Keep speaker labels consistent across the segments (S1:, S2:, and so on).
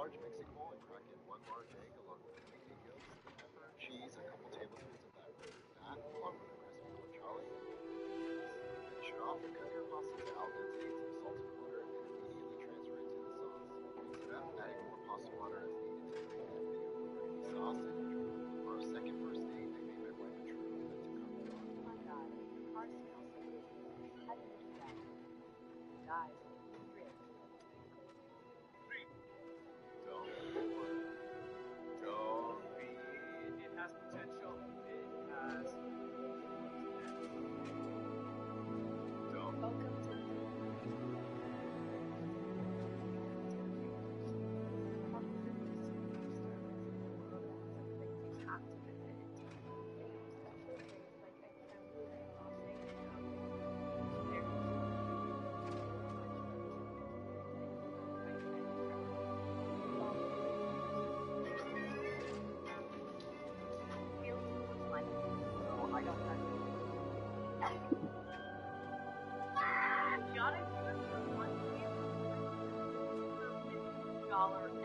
S1: large mixing bowl and crack in one large egg along with 3 egg yolks, pepper, cheese, a couple tablespoons of that roasted fat, along with a crispy guanciale. Finish it off and cook your pasta to al dente in some salted water and immediately transfer it to the sauce. Mix it up, adding more pasta water as needed to create that beautiful creamy sauce and enjoy. For a second first date, they made my wife a true authentic carbonara.
S2: Oh my god, the car smells so delicious. How do you do that? Guys, really.
S1: Don't be.
S3: It has potential. It has.
S1: Don't.
S2: Welcome to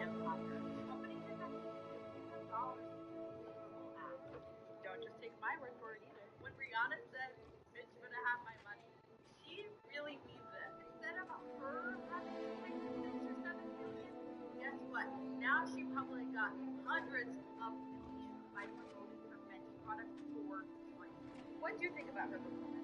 S2: empire. Company can have $50 Don't just take my word for it either. When Rihanna said, "Bitch, you better have my money," she really means it. Instead of her having like 6 or 7 million, guess what? Now she probably got hundreds of millions by promoting her Fenty products for free. What do you think about her performance?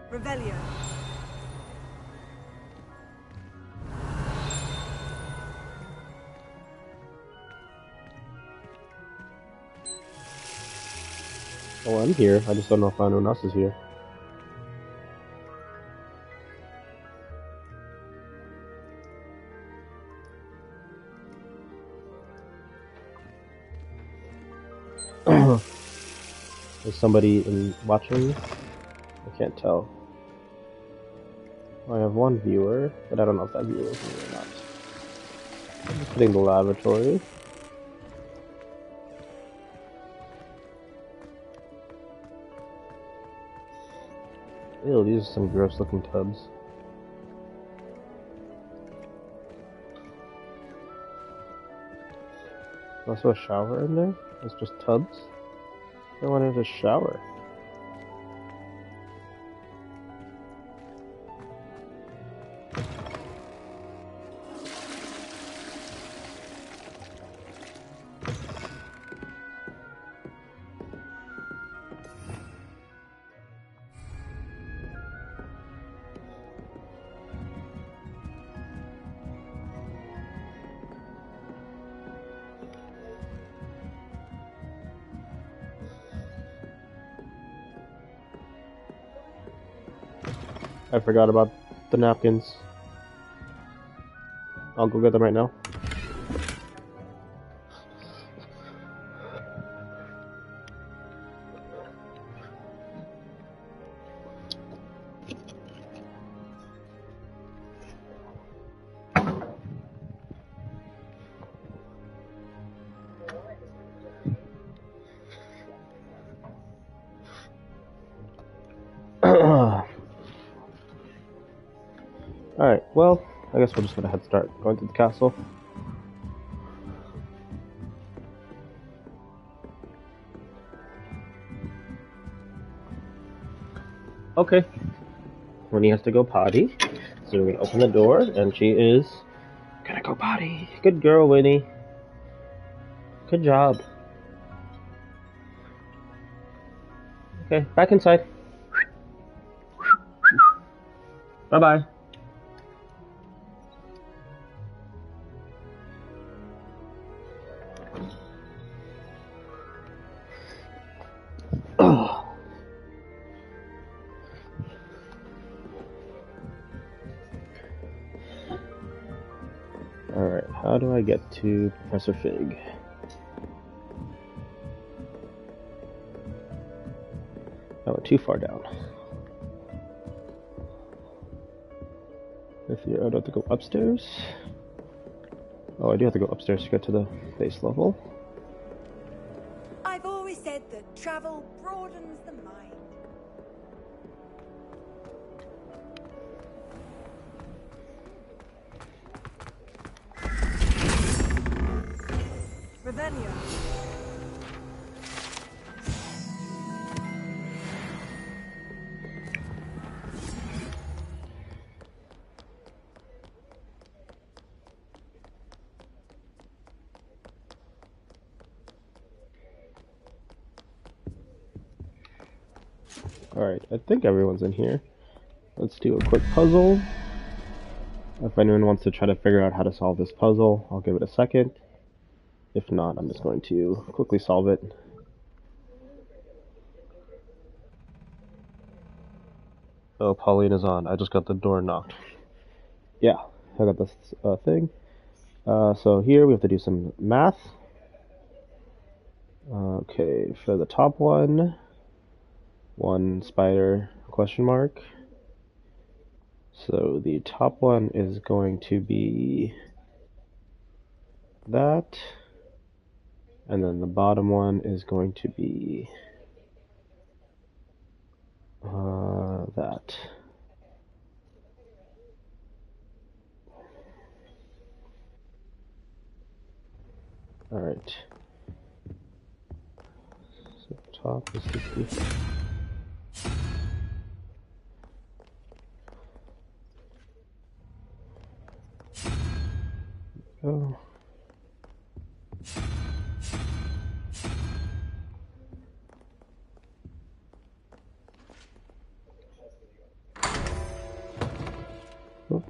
S4: Revelio.
S5: Oh, I'm here. I just don't know if anyone else is here. Is somebody watching? I can't tell. I have one viewer, but I don't know if that viewer is me or not. I'm just hitting the lavatory. Ew, these are some gross looking tubs. Also a shower in there? It's just tubs? I wanted to shower. I forgot about the napkins. I'll go get them right now. Alright, well, I guess we'll just get a head start going to the castle. Okay. Winnie has to go potty, so we're gonna open the door, and she is gonna go potty. Good girl, Winnie. Good job. Okay, back inside. Bye-bye. Alright, how do I get to Professor Fig? I went too far down. I don't have to go upstairs. Oh, I do have to go upstairs to get to the base level.
S4: I've always said that travel broadens the mind. Ravenna.
S5: Alright, I think everyone's in here. Let's do a quick puzzle. If anyone wants to try to figure out how to solve this puzzle, I'll give it a second. If not, I'm just going to quickly solve it. Oh, Pauline is on. I just got the door knocked. Yeah, I got this thing. So here we have to do some math. Okay, for the top one spider question mark. So the top one is going to be that, and then the bottom one is going to be that. Alright. So top is 60. Go. Oh.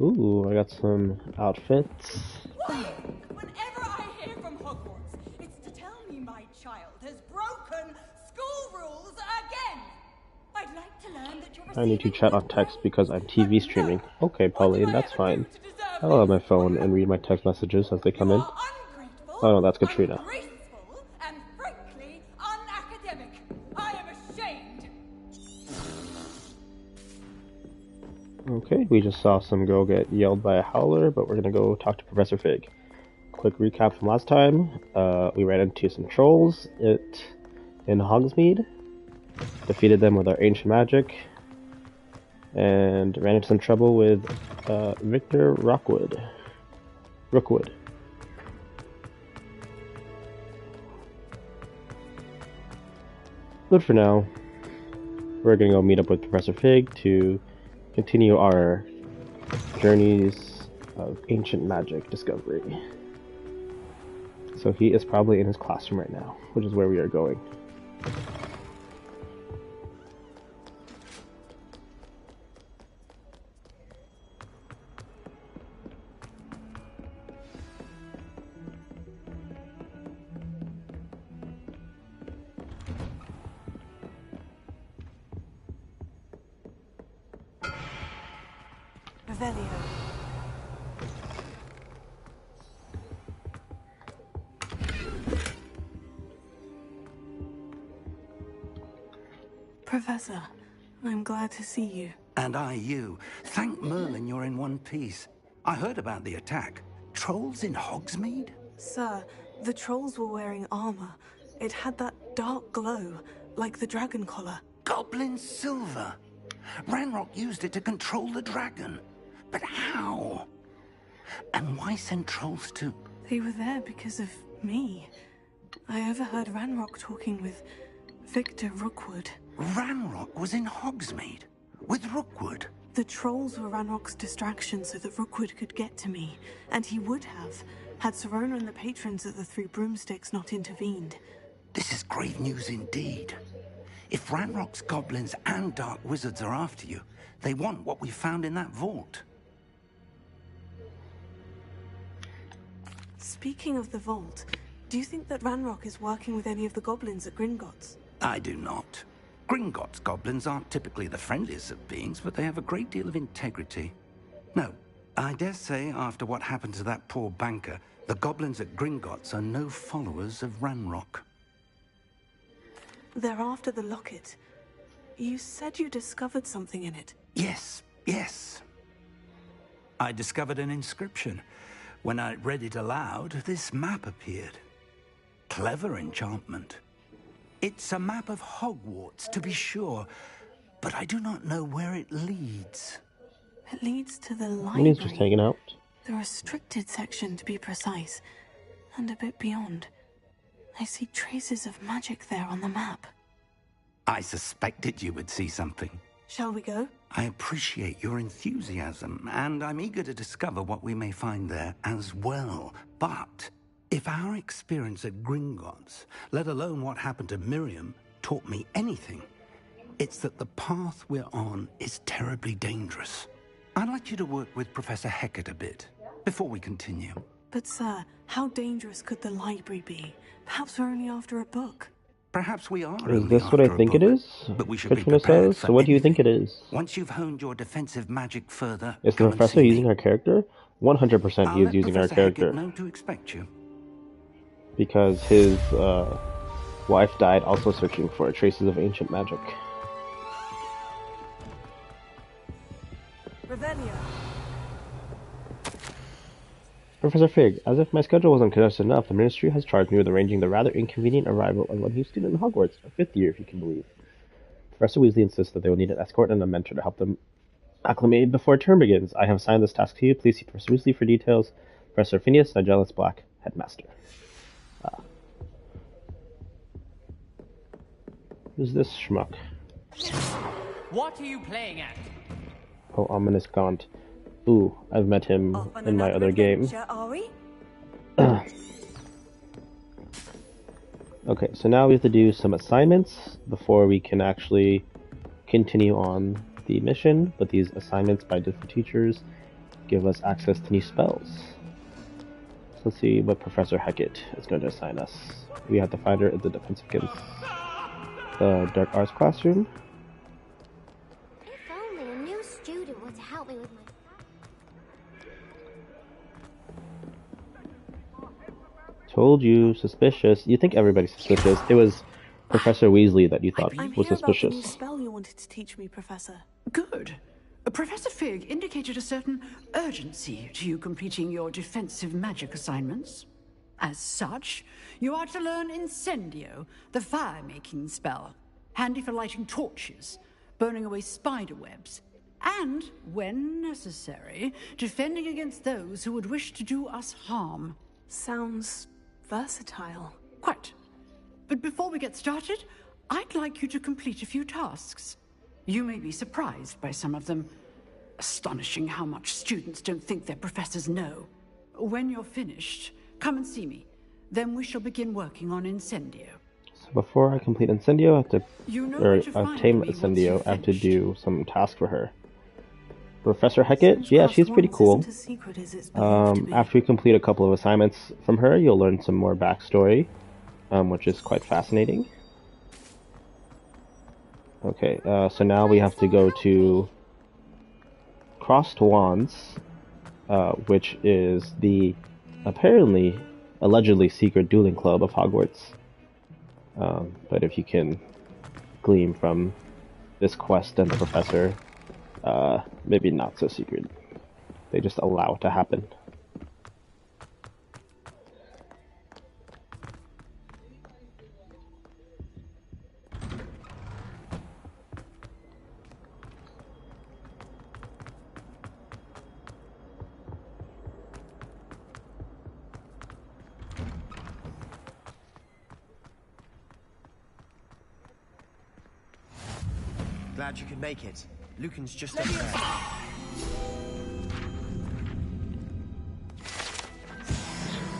S5: Ooh, I got some outfits.
S4: Whenever I hear from Hogwarts, it's to tell me my child has broken school rules again. I'd like to learn that you're
S5: I need to chat on text because I'm TV streaming. Okay, Pauline, that's fine. I'll have my phone and read my text messages as they come in. Oh no, that's Katrina.
S4: Ungraceful and frankly unacademic. I am ashamed.
S5: Okay, we just saw some girl get yelled by a howler, but we're gonna go talk to Professor Fig. Quick recap from last time. We ran into some trolls in Hogsmeade. Defeated them with our ancient magic. and ran into some trouble with Victor Rookwood. But for now, we're gonna go meet up with Professor Fig to continue our journeys of ancient magic discovery. So he is probably in his classroom right now, which is where we are going.
S6: Professor, I'm glad to see you.
S7: And I you. Thank Merlin you're in one piece. I heard about the attack. Trolls in Hogsmeade?
S6: Sir, the trolls were wearing armor. It had that dark glow, like the dragon collar.
S7: Goblin silver. Ranrock used it to control the dragon. But how? And why send trolls to...
S6: They were there because of me. I overheard Ranrock talking with Victor Rookwood.
S7: Ranrock was in Hogsmeade? With Rookwood?
S6: The trolls were Ranrock's distraction so that Rookwood could get to me. And he would have, had Sirona and the patrons at the Three Broomsticks not intervened.
S7: This is grave news indeed. If Ranrock's goblins and dark wizards are after you, they want what we found in that vault.
S6: Speaking of the vault, do you think that Ranrock is working with any of the goblins at Gringotts?
S7: I do not. Gringotts goblins aren't typically the friendliest of beings, but they have a great deal of integrity. No, I dare say after what happened to that poor banker, the goblins at Gringotts are no followers of Ranrock.
S6: They're after the locket. You said you discovered something in it.
S7: Yes. I discovered an inscription. When I read it aloud, this map appeared. Clever enchantment. It's a map of Hogwarts, to be sure, but I do not know where it leads.
S6: It leads to the library.
S5: He's just hanging out.
S6: The restricted section, to be precise, and a bit beyond. I see traces of magic there on the map.
S7: I suspected you would see something.
S6: Shall we go?
S7: I appreciate your enthusiasm, and I'm eager to discover what we may find there as well. But if our experience at Gringotts, let alone what happened to Miriam, taught me anything, it's that the path we're on is terribly dangerous. I'd like you to work with Professor Hecat a bit, before we continue.
S6: But sir, how dangerous could the library be? Perhaps we're only after a book.
S7: Perhaps we are.
S5: Is this what I think it is?
S7: But we should be
S5: Katrina
S7: prepared
S5: says.
S7: for
S5: So what do you
S7: anything.
S5: think it is?
S7: Once you've honed your defensive magic further,
S5: Is the
S7: come and
S5: professor
S7: see me.
S5: using our character? 100%
S7: I'll
S5: he is
S7: let
S5: using our
S7: Professor
S5: character.
S7: Hecat know to expect you.
S5: Because his wife died also searching for traces of ancient magic.
S6: Revelio.
S5: Professor Fig, as if my schedule wasn't congested enough, the Ministry has charged me with arranging the rather inconvenient arrival of a new student in Hogwarts, a 5th year if you can believe. Professor Weasley insists that they will need an escort and a mentor to help them acclimate before term begins. I have assigned this task to you. Please see Professor Weasley for details. Professor Phineas Nigellus Black, Headmaster. Who's this schmuck?
S3: What are you playing at?
S5: Oh, ominous Gaunt. Ooh, I've met him in my other game.
S4: Are we?
S5: Okay, so now we have to do some assignments before we can actually continue on the mission, but these assignments by different teachers give us access to new spells. So let's see what Professor Hecat is going to assign us. We have to find her at the Defense Against the Dark Arts classroom.
S8: If only a new student were to help me with my...
S5: Told you, suspicious. You think everybody's suspicious. It was Professor Weasley that you thought
S6: I'm
S5: was
S6: here about the new
S5: suspicious.
S6: spell you wanted to teach me, Professor.
S9: Good. Professor Fig indicated a certain urgency to you completing your defensive magic assignments. As such, you are to learn Incendio, the fire-making spell, handy for lighting torches, burning away spider webs, and, when necessary, defending against those who would wish to do us harm.
S6: Sounds versatile.
S9: Quite. But before we get started, I'd like you to complete a few tasks. You may be surprised by some of them. Astonishing how much students don't think their professors know. When you're finished, come and see me. Then we shall begin working on Incendio.
S5: So before I complete Incendio, I have to,
S9: You know
S5: or
S9: where to find
S5: tame
S9: me once
S5: Incendio,
S9: you've
S5: I have to
S9: finished.
S5: do some task for her. Professor Hecat, yeah, she's pretty cool. After you complete a couple of assignments from her, you'll learn some more backstory, which is quite fascinating. Okay, so now we have to go to Crossed Wands, which is the allegedly secret dueling club of Hogwarts. But if you can glean from this quest and the professor, maybe not so secret. They just allow it to happen.
S10: Glad you could make it. Lucan's just up there.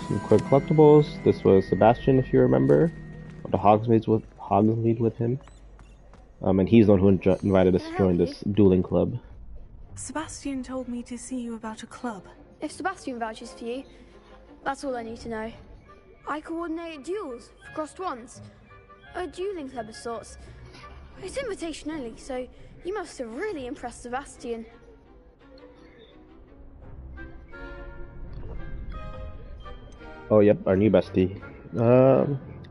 S5: Some quick collectibles. This was Sebastian, if you remember. Went to Hogsmeade with him. And he's the one who invited us to join this dueling club.
S6: Sebastian told me to see you about a club.
S11: If Sebastian vouches for you, that's all I need to know. I coordinate duels for Crossed Wands. A dueling club of sorts. It's invitation only, so you must have really impressed Sebastian.
S5: Oh, yep, our new bestie.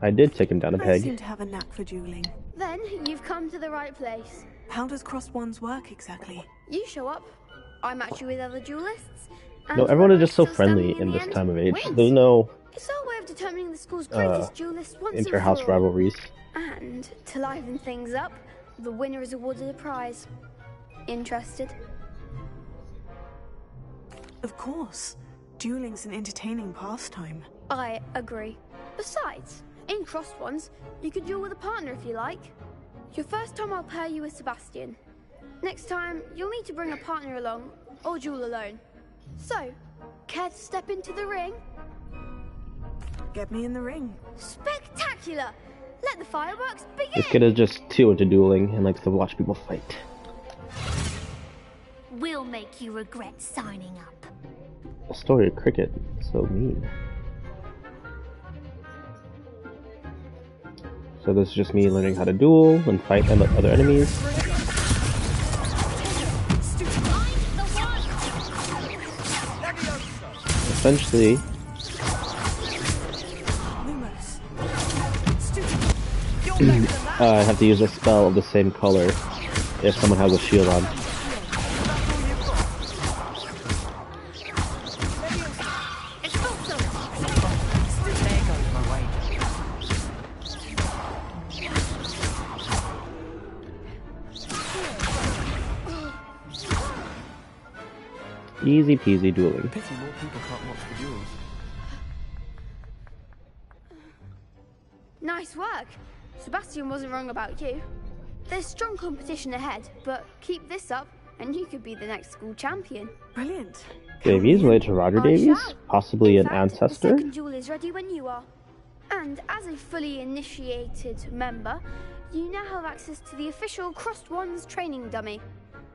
S5: I did take him down a
S6: I
S5: peg.
S6: seem to have a knack for dueling.
S11: Then you've come to the right place.
S6: How does Crossed Wands work exactly?
S11: You show up, I match you with other duelists, and
S5: No, everyone is just so
S11: whoever's still
S5: friendly
S11: standing
S5: in this
S11: the end
S5: time of age.
S11: wins.
S5: There's no
S11: It's our way of determining the school's greatest duelist once
S5: inter-house
S11: and for all.
S5: rivalries.
S11: And to liven things up, the winner is awarded a prize. Interested?
S6: Of course. Dueling's an entertaining pastime.
S11: I agree. Besides, in Crossed Wands, you could duel with a partner if you like. Your first time I'll pair you with Sebastian. Next time, you'll need to bring a partner along, or duel alone. So, care to step into the ring?
S6: Get me in the ring.
S11: Spectacular! Let the fireworks begin!
S5: This kid is just too into dueling and likes to watch people fight.
S8: We'll make you regret signing up.
S5: A story of cricket. So mean. So this is just me learning how to duel and fight other enemies. Essentially, I have to use a spell of the same color if someone has a shield on. Easy peasy dueling.
S10: Pity more people can't watch the duels.
S11: Nice work. Sebastian wasn't wrong about you. There's strong competition ahead, but keep this up and you could be the next school champion.
S6: Brilliant.
S5: Davies related to Roger
S11: I
S5: Davies?
S11: shall.
S5: Possibly
S11: In
S5: an
S11: fact,
S5: ancestor?
S11: The second duel is ready when you are. And as a fully initiated member, you now have access to the official Crossed Wands training dummy.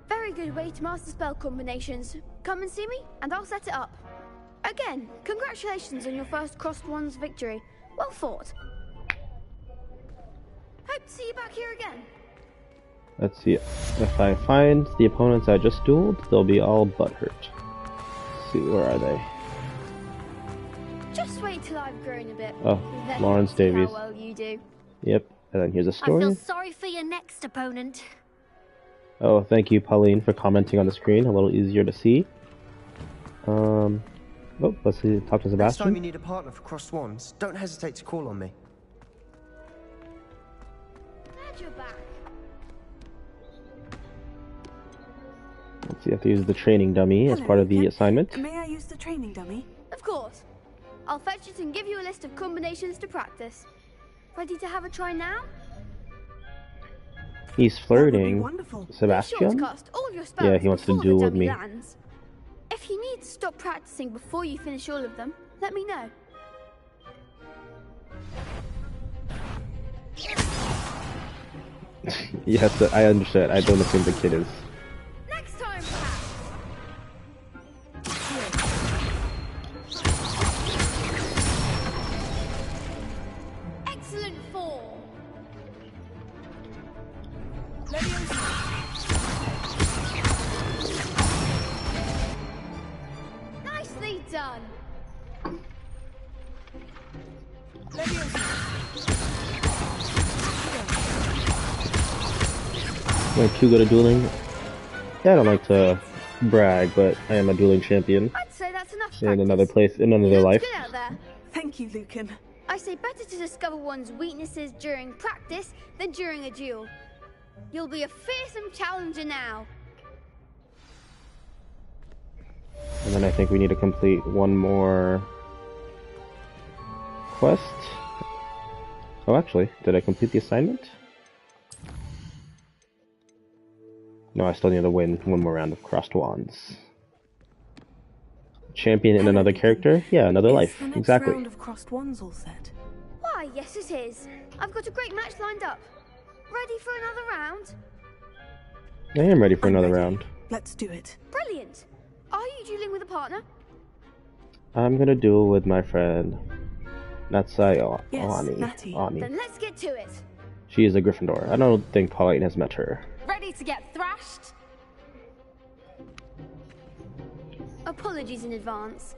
S11: Very good way to master spell combinations. Come and see me, and I'll set it up. Again, congratulations on your first Crossed Wands victory. Well fought. Hope to see you back here again.
S5: Let's see. If I find the opponents I just dueled, they'll be all butthurt. Let's see, where are they?
S11: Just wait till I've grown a bit.
S5: Oh,
S11: Then
S5: Lawrence
S11: you'll see
S5: Davies.
S11: How well you do.
S5: Yep, and then here's a
S8: I
S5: story.
S8: feel sorry for your next opponent.
S5: Oh, thank you, Pauline, for commenting on the screen. A little easier to see. Oh, let's see. Talk to
S10: Next time you
S5: Sebastian.
S10: need a partner for Crossed Wands, don't hesitate to call on me.
S11: Glad you're back.
S5: Let's see, I have to use the training dummy as part of the assignment.
S6: May I use the training dummy?
S11: Of course. I'll fetch it and give you a list of combinations to practice. Ready to have a try now?
S5: He's flirting.
S11: Be
S5: Sebastian?
S11: sure to cast all your spells
S5: Yeah, he wants to
S11: before
S5: duel
S11: the
S5: with
S11: dummy
S5: me.
S11: lands. If you need to stop practicing before you finish all of them, let me know.
S5: Yes, I understand. I don't assume the kid is.
S11: Next time, excellent form. Nicely done.
S5: Am I too good at dueling? Yeah, I don't like to brag, but I am a dueling champion.
S11: I'd say that's enough
S5: In another place, in another life.
S11: Good out there.
S6: Thank you, Lucan.
S11: I say better to discover one's weaknesses during practice than during a duel. You'll be a fearsome challenger now.
S5: And then I think we need to complete one more quest. Oh, actually, did I complete the assignment? No, I still need to win one more round of crossed wands. Champion in another character? Yeah, another life.
S6: The next
S5: Exactly.
S6: round of crossed wands all set?
S11: Why, yes it is. I've got a great match lined up. Ready for another round?
S5: I am ready for another round.
S6: Let's do it.
S11: Brilliant. Are you dueling with a partner?
S5: I'm gonna duel with my friend Natsai Ani.
S11: Then let's get to it.
S5: She is a Gryffindor. I don't think Pauline has met her.
S11: Ready to get thrashed? Apologies in advance.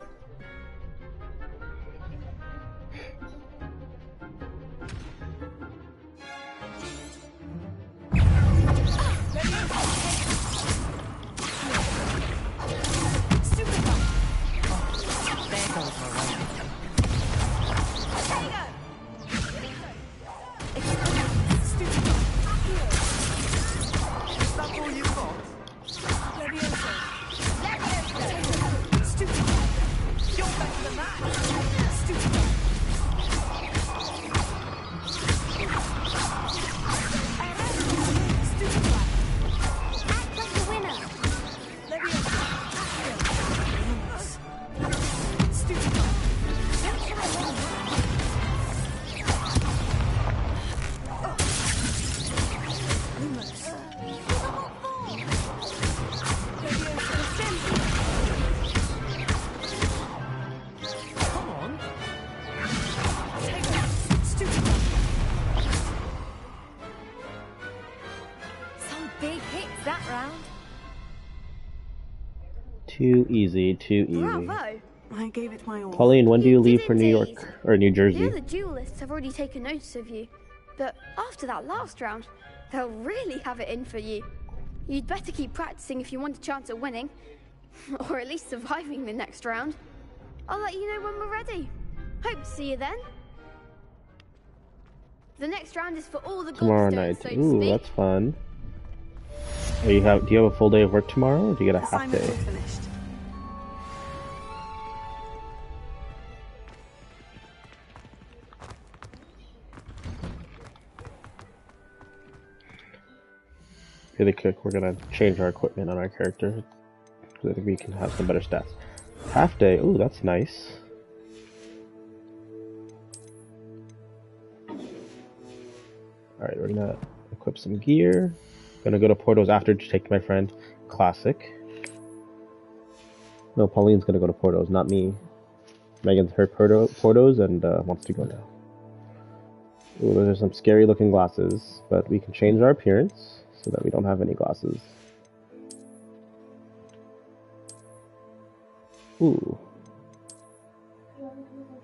S5: Too easy, too easy.
S11: Bravo!
S6: I gave it my all.
S5: Pauline, when do you leave for New York? Or New
S11: The
S5: Jersey?
S11: other duelists have already taken notice of you, but after that last round, they'll really have it in for you. You'd better keep practicing if you want a chance at winning, or at least surviving the next round. I'll let you know when we're ready. Hope to see you then. The next round is for all the
S5: Tomorrow
S11: gobstones,
S5: night.
S11: so to
S5: Ooh,
S11: speak.
S5: that's fun. Do you have a full day of work tomorrow, or do you get a half
S6: Assignment
S5: day?
S6: all finished.
S5: Really quick, we're gonna change our equipment on our character so that we can have some better stats. Half day. Ooh, that's nice. Alright, we're gonna equip some gear. Gonna go to Portos after to take my friend. Classic. No, Pauline's gonna go to Portos, not me. Megan's heard Portos and wants to go now. Ooh, those are some scary looking glasses, but we can change our appearance so that we don't have any glasses. Ooh.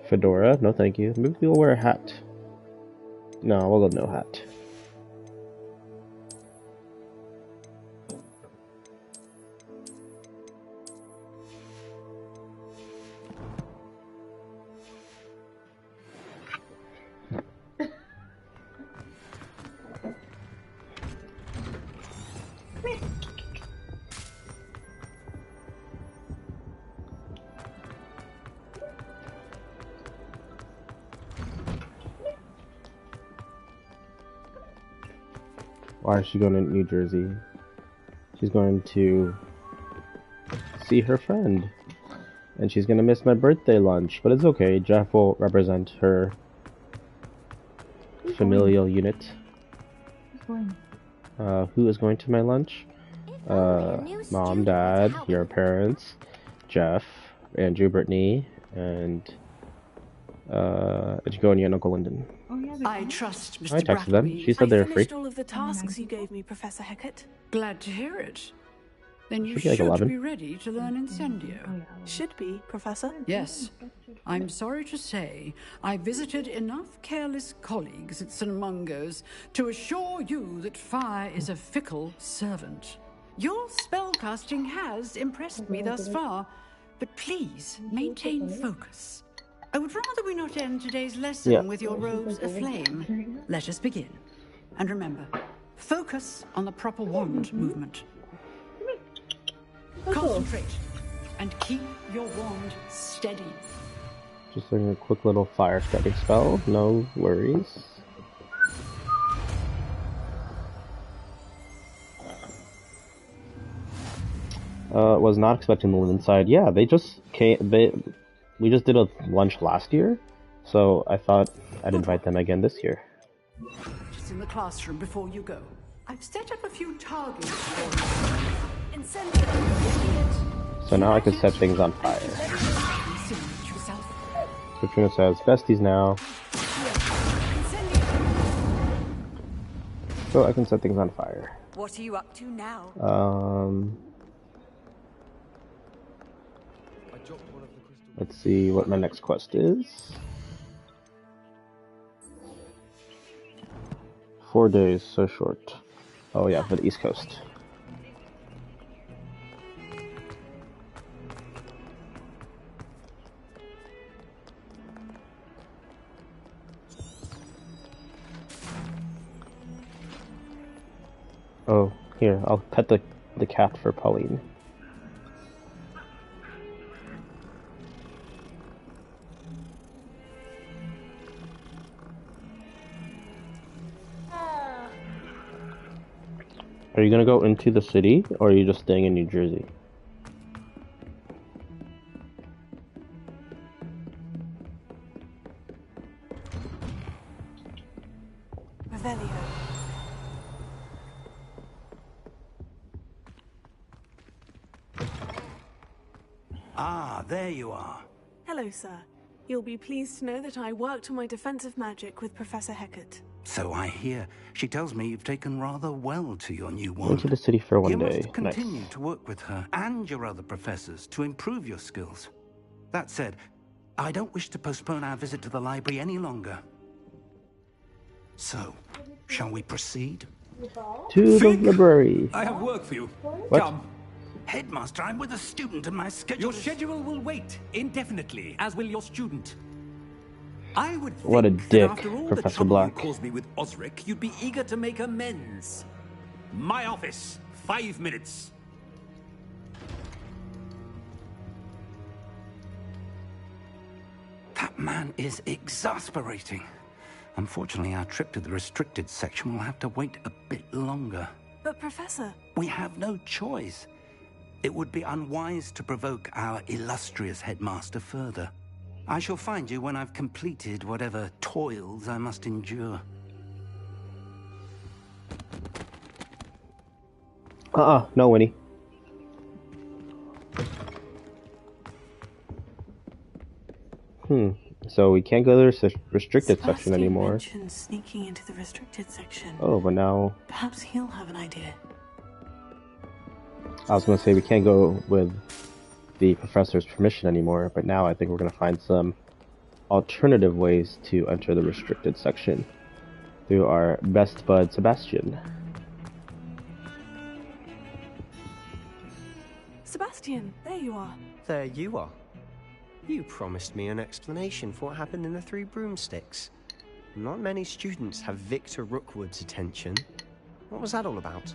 S5: Fedora, no thank you. Maybe we'll wear a hat. No, we'll go no hat. Why is she going to New Jersey? She's going to see her friend. And she's going to miss my birthday lunch. But it's okay. Jeff will represent her familial unit. Who is going to my lunch? Mom, Dad, your parents, Jeff, Andrew, Brittany, and Edgegoni and Uncle Lyndon.
S9: I trust Mr.
S5: I texted them. She said they were free.
S6: I finished all of the tasks you gave me, Professor Hecat.
S9: Glad to hear it. Then you
S5: Should be like
S9: should
S5: 11.
S9: be ready to learn Incendio.
S6: Should be, Professor.
S9: Yes. I'm sorry to say, I visited enough careless colleagues at St. Mungo's to assure you that fire is a fickle servant. Your spellcasting has impressed me thus far, but please maintain focus. I would rather we not end today's lesson with your robes aflame. Let us begin. And remember, focus on the proper wand movement. Concentrate and keep your wand steady.
S5: Just doing a quick little fire starting spell. No worries. Was not expecting the Linden side. Yeah, they just came. We just did a lunch last year, so I thought I'd invite them again this year.
S9: Just in the classroom before you go. I've set up a few targets for you.
S5: So now I can set things on fire. Katrina says, besties now. So I can set things on fire.
S4: What are you up to now?
S5: Let's see what my next quest is. 4 days, so short. Oh yeah, for the East Coast. Oh, here, I'll pet the cat for Pauline. Are you gonna go into the city, or are you just staying in New Jersey?
S6: Revelio.
S7: Ah, there you are.
S6: Hello, sir. You'll be pleased to know that I worked on my defensive magic with Professor Hecat.
S7: So I hear. She tells me you've taken rather well to your new wand.
S5: Went to the city for one
S7: you
S5: day.
S7: must continue to work with her and your other professors to improve your skills. That said, I don't wish to postpone our visit to the library any longer. So, shall we proceed?
S5: To the library.
S3: I have work for you.
S5: What?
S3: Come.
S7: Headmaster, I'm with a student and my schedule
S3: Your
S7: is...
S3: schedule will wait indefinitely, as will your student. I would think
S5: What a
S3: that
S5: dick,
S3: after all
S5: Professor
S3: the trouble
S5: Black.
S3: you caused me with Osric, you'd be eager to make amends. My office, 5 minutes.
S7: That man is exasperating. Unfortunately, our trip to the restricted section will have to wait a bit longer.
S6: But, Professor...
S7: We have no choice. It would be unwise to provoke our illustrious headmaster further. I shall find you when I've completed whatever toils I must endure.
S5: No, Winnie. So we can't go to the restricted section anymore.
S6: mentioned sneaking into the restricted section.
S5: Oh, but now...
S6: Perhaps he'll have an idea.
S5: I was going to say we can't go with the professor's permission anymore, but now I think we're going to find some alternative ways to enter the restricted section through our best bud, Sebastian.
S6: Sebastian, there you are.
S10: There you are. You promised me an explanation for what happened in the Three Broomsticks. Not many students have Victor Rookwood's attention. What was that all about?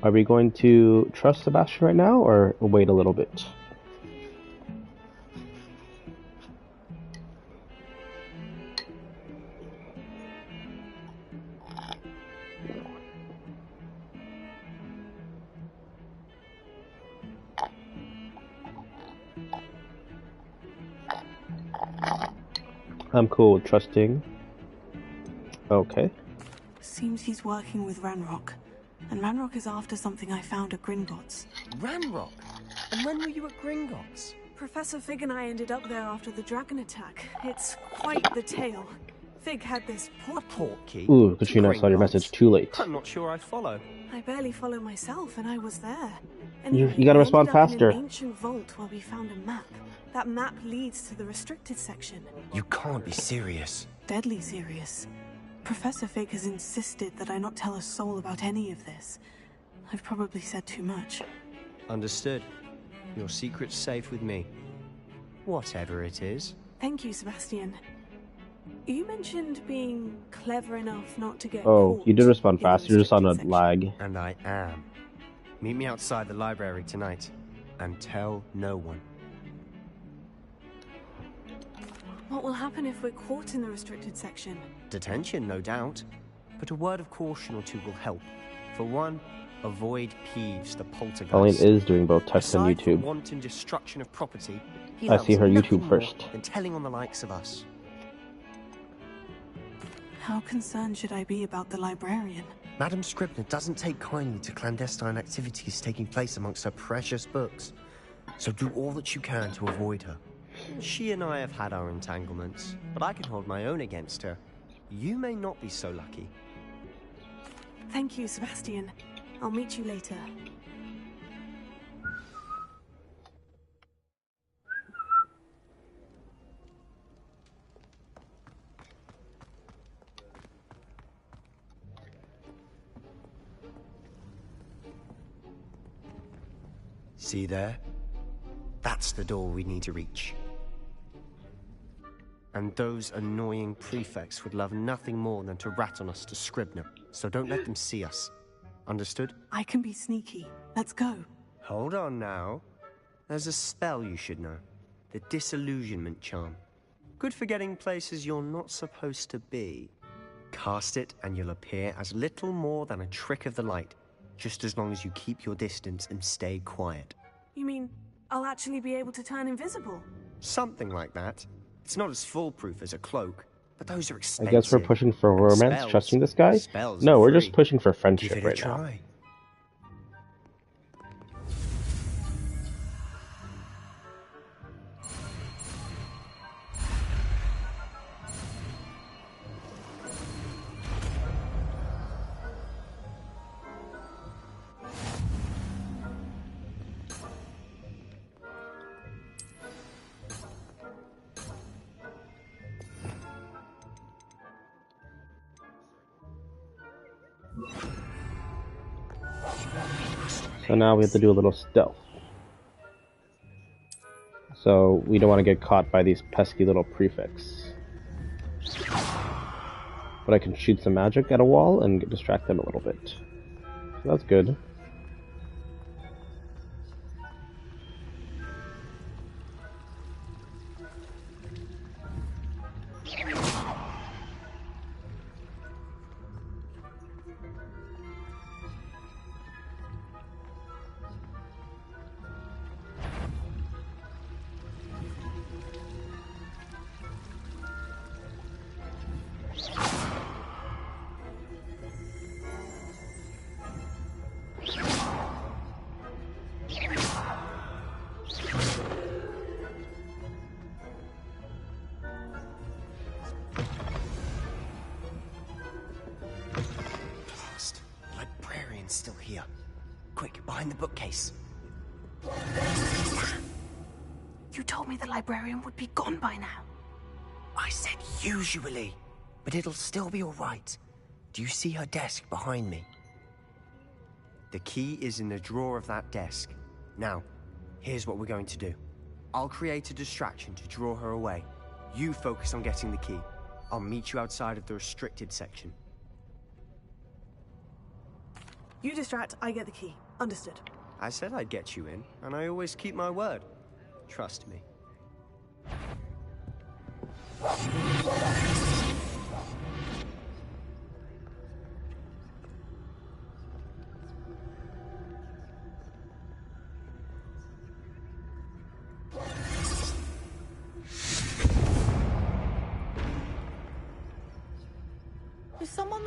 S5: Are we going to trust Sebastian right now, or wait a little bit? I'm cool with trusting. Okay.
S6: Seems he's working with Ranrock. And Ranrock is after something I found at Gringotts.
S10: Ranrock? And when were you at Gringotts?
S6: Professor Fig and I ended up there after the dragon attack. It's quite the tale. Fig had this
S10: portkey.
S5: Ooh, Katrina, I saw your message too late.
S10: I'm not sure I follow.
S6: I barely follow myself, and I was there.
S5: You gotta respond faster.
S6: In an ancient vault where we found a map. That map leads to the restricted section.
S10: You can't be serious.
S6: Deadly serious. Professor Fig has insisted that I not tell a soul about any of this. I've probably said too much.
S10: Understood. Your secret's safe with me. Whatever it is.
S6: Thank you, Sebastian. You mentioned being clever enough not to get
S5: Oh,
S6: caught
S5: you did respond
S6: in
S5: fast.
S6: the
S5: You're just on a
S6: restricted
S5: lag.
S10: And I am. Meet me outside the library tonight. And tell no one.
S6: What will happen if we're caught in the restricted section?
S10: Detention, no doubt. But a word of caution or two will help. For one, avoid Peeves, the poltergeist.
S5: Colleen is doing both text and
S10: Aside from
S5: YouTube.
S10: wanton destruction of property, he
S5: I
S10: loves
S5: see her
S10: nothing
S5: YouTube
S10: more
S5: first.
S10: than telling on the likes of us.
S6: How concerned should I be about the librarian?
S10: Madam Scribner doesn't take kindly to clandestine activities taking place amongst her precious books. So do all that you can to avoid her. She and I have had our entanglements, but I can hold my own against her. You may not be so lucky.
S6: Thank you, Sebastian. I'll meet you later.
S10: See there? That's the door we need to reach. And those annoying prefects would love nothing more than to rat on us to Scribner, so don't let them see us. Understood?
S6: I can be sneaky. Let's go.
S10: Hold on now. There's a spell you should know. The Disillusionment Charm. Good for getting places you're not supposed to be. Cast it and you'll appear as little more than a trick of the light, just as long as you keep your distance and stay quiet.
S6: You mean I'll actually be able to turn invisible?
S10: Something like that. It's not as foolproof as a cloak, but those are
S5: I
S10: expensive.
S5: guess we're pushing for romance,
S10: Spells-
S5: trusting this guy?
S10: spells
S5: No,
S10: are
S5: we're just
S10: free.
S5: pushing for
S10: Give
S5: friendship
S10: it a
S5: right now.
S10: try.
S5: So now we have to do a little stealth. So we don't want to get caught by these pesky little prefects. But I can shoot some magic at a wall and distract them a little bit. So that's good.
S10: Blast. The librarian's still here. Quick, behind the bookcase.
S6: You told me the librarian would be gone by now.
S10: I said usually, but it'll still be all right. Do you see her desk behind me? The key is in the drawer of that desk. Now, here's what we're going to do. I'll create a distraction to draw her away. You focus on getting the key. I'll meet you outside of the restricted section.
S6: You distract, I get the key. Understood.
S10: I said I'd get you in, and I always keep my word. Trust me.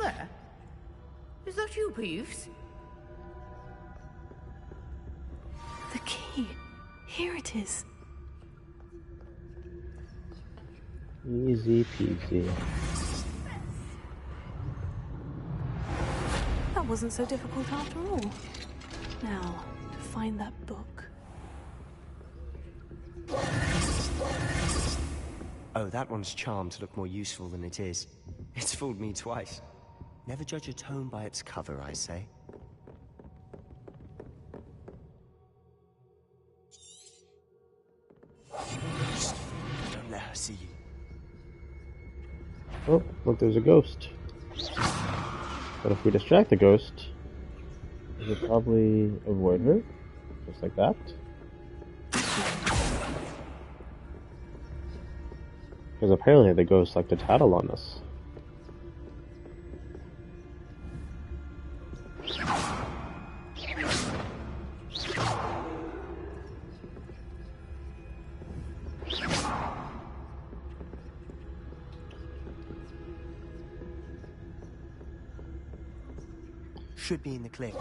S9: there? Is that you, Peeves?
S6: The key. Here it is.
S5: Easy peasy.
S6: That wasn't so difficult after all. Now, to find that book.
S10: Oh, that one's charmed to look more useful than it is. It's fooled me twice. Never judge a tome by its cover, I say. Don't let her see you.
S5: Oh, look, there's a ghost. But if we distract the ghost, we should probably avoid her. Just like that. Because apparently the ghosts like to tattle on us.
S10: Should be in the cliff. Too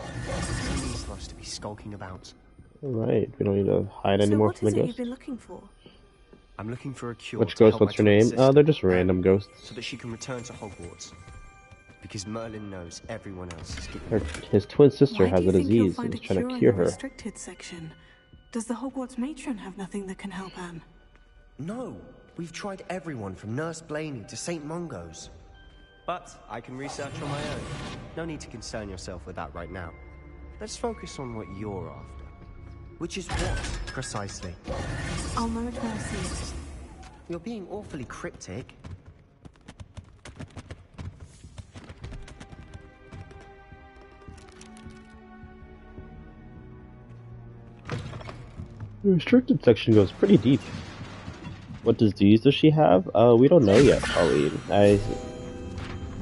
S10: easy for us to be skulking about.
S5: Alright, we don't need to hide anymore from the
S6: So what is it
S5: ghost.
S6: you've been looking for?
S10: I'm looking for a cure.
S5: Which
S10: to
S5: ghost?
S10: help
S5: What's
S10: my
S5: her
S10: twin
S5: name?
S10: sister,
S5: They're just random ghosts.
S10: so that she can return to Hogwarts. Because Merlin knows everyone else is giving
S5: His twin sister
S6: Why
S5: has
S6: do
S5: a
S6: you think you'll
S5: disease
S6: find
S5: and
S6: a
S5: is trying to
S6: cure
S5: cure
S6: in the
S5: her.
S6: restricted section? Does the Hogwarts matron have nothing that can help Anne?
S10: No, we've tried everyone from Nurse Blaney to St. Mungo's. But I can research on my own. No need to concern yourself with that right now. Let's focus on what you're after. Which is what, precisely?
S6: I'll know it when I see it.
S10: You're being awfully cryptic.
S5: The restricted section goes pretty deep. What disease does she have? We don't know yet, Pauline.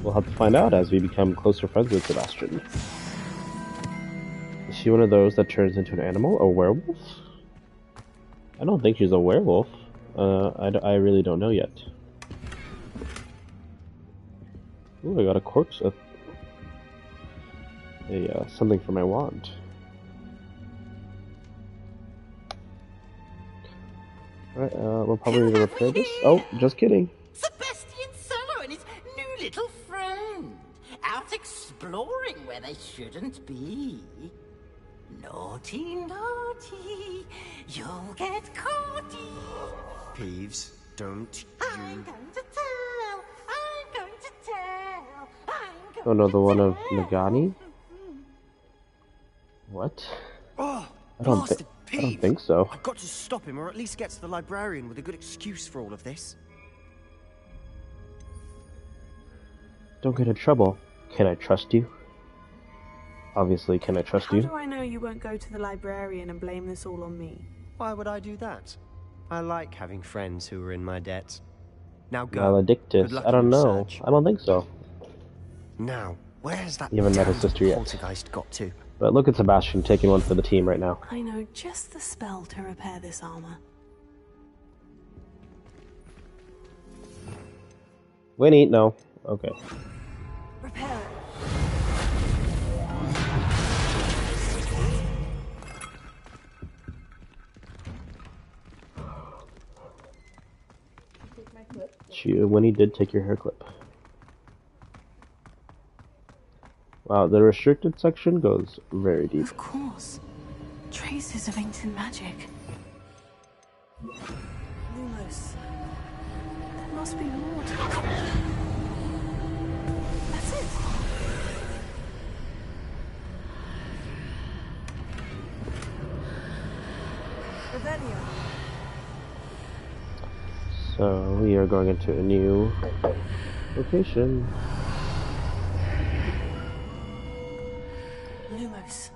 S5: We'll have to find out as we become closer friends with Sebastian. Is she one of those that turns into an animal? A werewolf? I don't think she's a werewolf. I really don't know yet. Ooh, I got a corpse of something for my wand. Alright, we'll probably need to repair this. Oh, just kidding.
S12: Sebastian Sallow and his new little friend, out exploring where they shouldn't be. Naughty, naughty, you'll get caughty.
S10: Peeves, don't
S12: I'm going to tell, I'm going to tell, I'm going
S5: Oh no,
S12: to
S5: the one of
S12: tell.
S5: Nagani? What?
S10: Oh,
S5: I don't
S10: blasted
S5: think so.
S10: I've got to stop him, or at least get to the librarian with a good excuse for all of this.
S5: Don't get in trouble. Can I trust you? Obviously, can I trust
S6: How
S5: you?
S6: do I know you won't go to the librarian and blame this all on me?
S10: Why would I do that? I like having friends who are in my debt. Now go.
S5: Maledictus.
S10: Good luck
S5: I don't
S10: in your
S5: know.
S10: search.
S5: I don't think so.
S10: Now, where's that
S5: You haven't met his
S10: damned
S5: sister yet.
S10: poltergeist got to?
S5: But look at Sebastian taking one for the team right now.
S6: I know just the spell to repair this armor.
S5: Winnie, no. Okay.
S6: Repair it.
S5: Winnie did take your hair clip. Wow, the restricted section goes very deep.
S6: Of course. Traces of ancient magic. Lumos. There must be more to it. That's it. Revelio.
S5: So we are going into a new location.
S6: Lumos.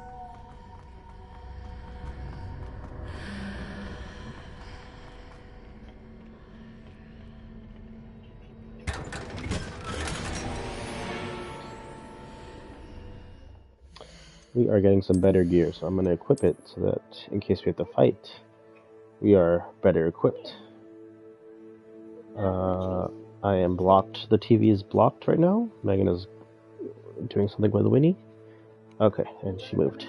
S5: We are getting some better gear, so I'm going to equip it so that in case we have to fight, we are better equipped. I am blocked. The TV is blocked right now. Megan is doing something with Winnie? Okay, and she moved.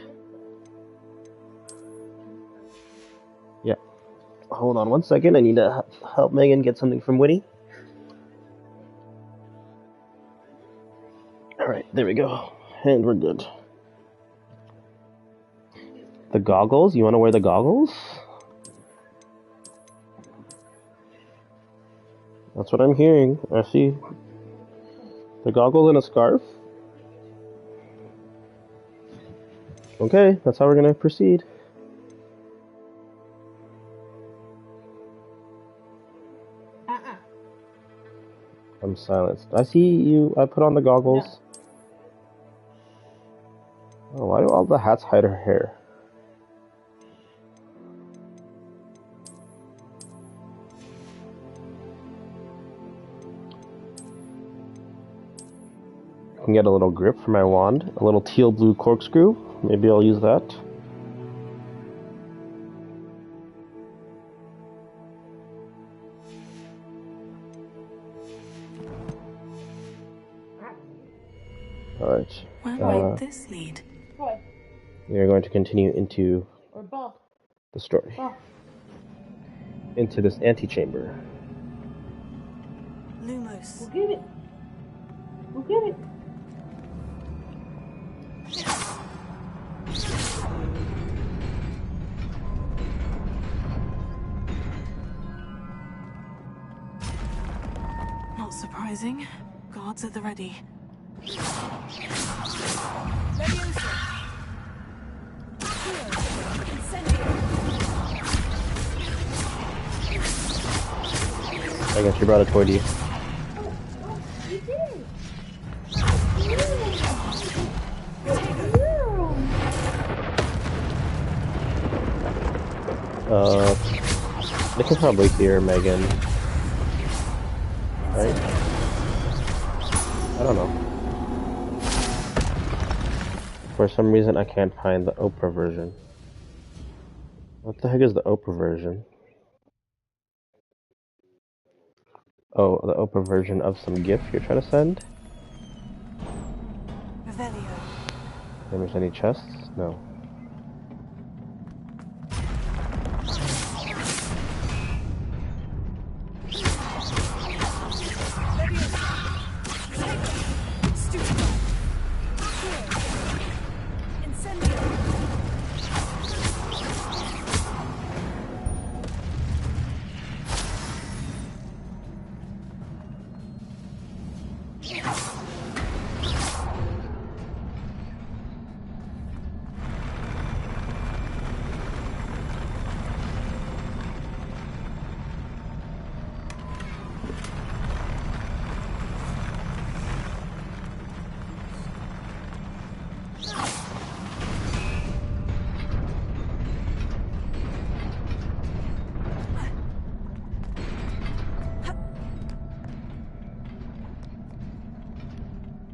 S5: Yeah. Hold on one second. I need to help Megan get something from Winnie. Alright, there we go. And we're good. The goggles? You want to wear the goggles? That's what I'm hearing. I see the goggles and a scarf. Okay, that's how we're gonna proceed. I'm silenced. I see you. I put on the goggles. Oh, why do all the hats hide her hair? I can get a little grip for my wand. A little teal blue corkscrew. Maybe I'll use that. Alright.
S6: Where might this lead?
S5: We are going to continue into the story. Into this antechamber.
S6: Lumos.
S12: We'll get it. We'll get it.
S6: Not surprising. Guards at the ready.
S5: I guess she brought a toy to you. They can probably hear Megan. Right? I don't know. For some reason I can't find the Oprah version. What the heck is the Oprah version? Oh, the Oprah version of some gift you're trying to send?
S6: Revelio.
S5: There's any chests? No.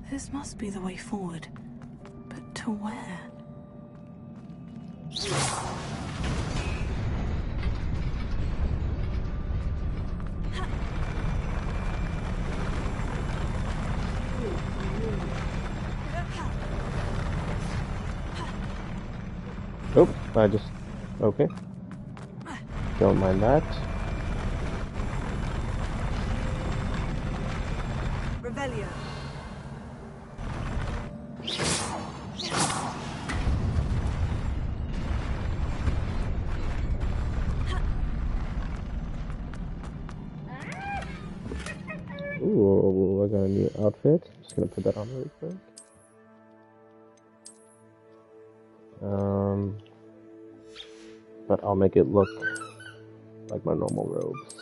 S6: This must be the way forward. But to where?
S5: Oh, I just... Okay. Don't mind that.
S6: Revelio.
S5: Ooh, I got a new outfit. Just gonna put that on really quick. But I'll make it look like my normal robes.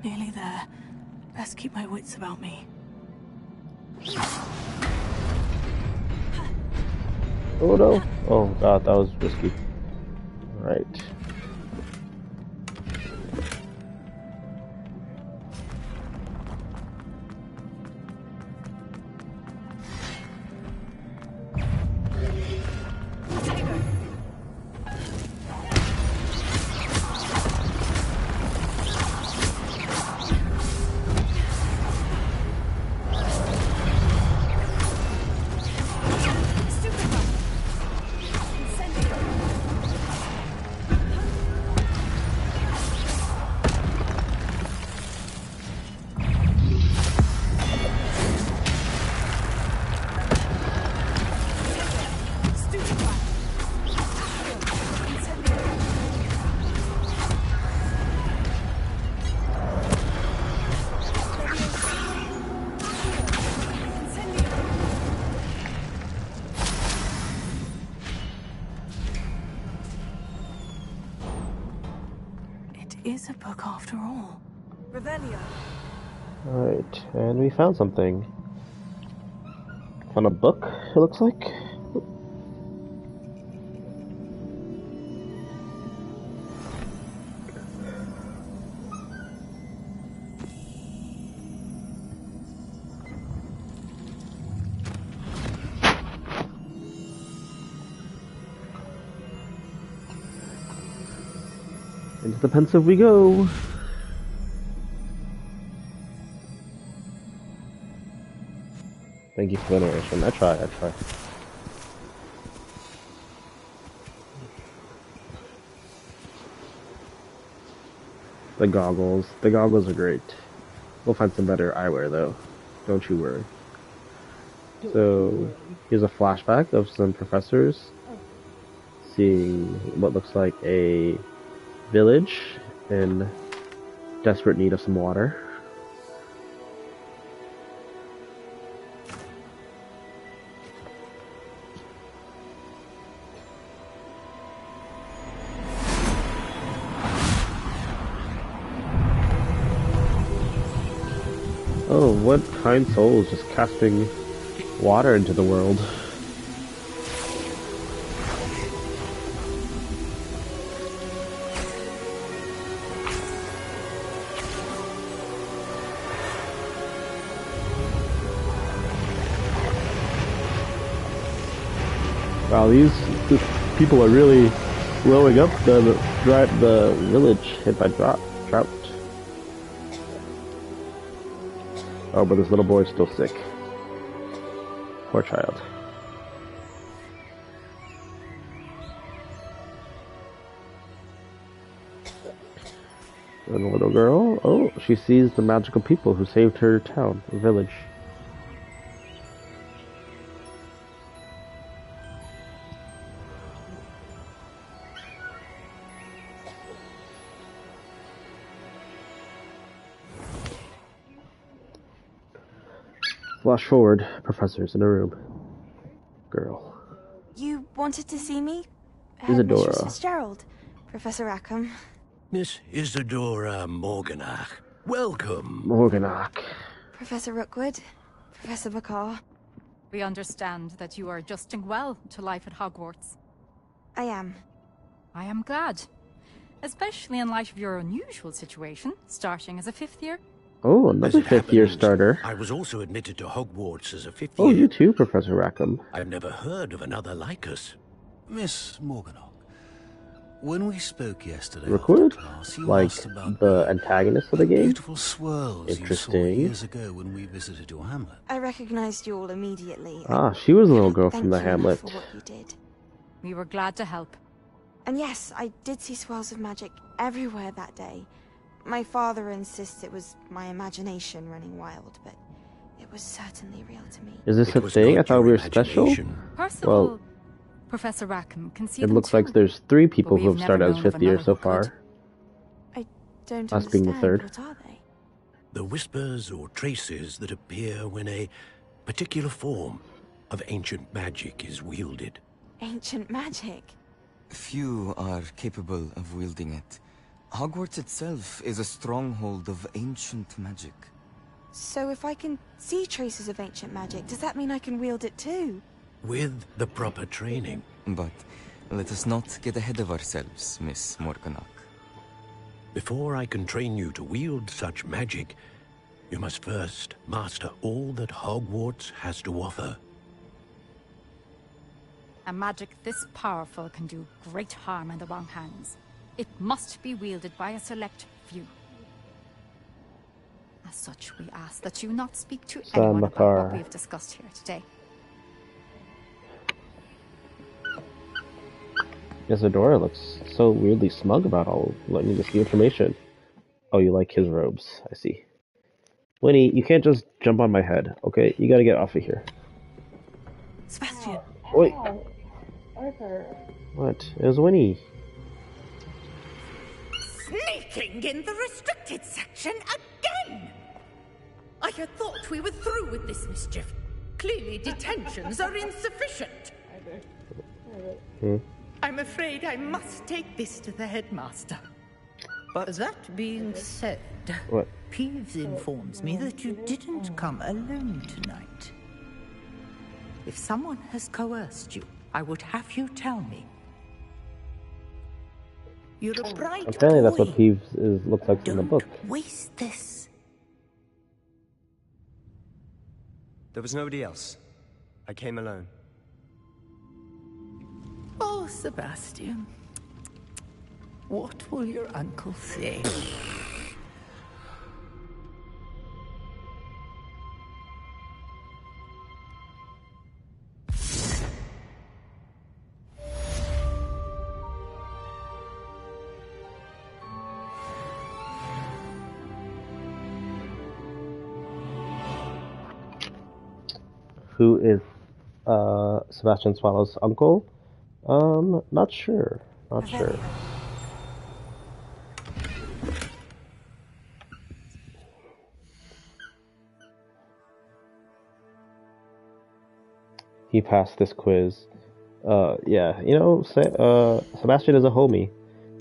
S6: Nearly there. Best keep my wits about me.
S5: Oh no! Oh god, that was risky. Alright.
S6: Is a book after all. Revelio.
S5: Alright, and we found something. Found a book, it looks like. Into the pensive we go. Thank you for the narration. I try. The goggles. The goggles are great. We'll find some better eyewear though. Don't you worry. So, here's a flashback of some professors seeing what looks like a village in desperate need of some water. Oh, what kind soul is just casting water into the world? Wow, these people are really blowing up the village hit by drought. Oh, but this little boy is still sick. Poor child. And the little girl, oh, she sees the magical people who saved her town, or village. Flash forward, professor's in a room. Girl.
S13: You wanted to see me?
S5: Isadora.
S13: Mistress Fitzgerald, Professor Rackham.
S14: Miss Isadora Morganach. Welcome.
S5: Morganach.
S13: Professor Rookwood, Professor Bakar.
S15: We understand that you are adjusting well to life at Hogwarts.
S13: I am.
S15: I am glad. Especially in light of your unusual situation, starting as a 5th year.
S5: Oh, another 5th year starter.
S14: I was also admitted to Hogwarts as a 5th year.
S5: Oh, you too, Professor Rackham.
S14: I've never heard of another like us.
S16: Miss Morganach, when we spoke yesterday
S5: Rookwood?
S16: after class, you
S5: Like
S16: asked about
S5: the antagonist of the game?
S16: beautiful swirls you saw
S5: Interesting.
S16: years ago when we visited your hamlet.
S13: I recognized you all immediately.
S5: Ah, she was the little girl
S13: Thank
S5: from the
S13: you enough
S5: hamlet.
S13: for what you did.
S15: We were glad to help.
S13: And yes, I did see swirls of magic everywhere that day. My father insists it was my imagination running wild, but it was certainly real to me.
S5: Is this a thing? I thought we were special.
S15: Percival,
S5: Well,
S15: Professor Rackham can see
S5: it
S15: them
S5: looks
S15: too,
S5: like there's 3 people
S15: but
S5: who have
S15: we've
S5: started
S15: never
S5: as
S15: known of
S5: 5th year
S15: another
S5: so
S15: who could.
S5: far.
S13: I don't
S5: Us being the
S13: understand.
S5: 3rd.
S13: What are they?
S14: The whispers or traces that appear when a particular form of ancient magic is wielded.
S13: Ancient magic?
S17: Few are capable of wielding it. Hogwarts itself is a stronghold of ancient magic.
S13: So if I can see traces of ancient magic, does that mean I can wield it too?
S14: with the proper training.
S17: But let us not get ahead of ourselves, Miss Morganach.
S14: Before I can train you to wield such magic, you must first master all that Hogwarts has to offer.
S15: A magic this powerful can do great harm in the wrong hands. It must be wielded by a select few. As such, we ask that you not speak to anyone about what we have discussed here today.
S5: Isadora looks so weirdly smug about all letting you this new information. Oh, you like his robes. I see. Winnie, you can't just jump on my head, okay? You gotta get off of here.
S6: Sebastian.
S5: Wait.
S18: Arthur.
S5: What? It was Winnie.
S4: Sneaking in the restricted section again! I had thought we were through with this mischief. Clearly detentions are insufficient. I'm afraid I must take this to the headmaster.
S19: But that being said,
S5: what?
S19: Peeves informs me that you didn't come alone tonight. If someone has coerced you, I would have you tell me. You're a bright
S5: Apparently that's
S19: boy.
S5: what Peeves looks like in the book.
S19: Waste this.
S10: There was nobody else. I came alone.
S19: Oh, Sebastian. What will your uncle say?
S5: Who is Sebastian Swallow's uncle? Not sure. Not sure. He passed this quiz. Yeah, you know, Sebastian is a homie.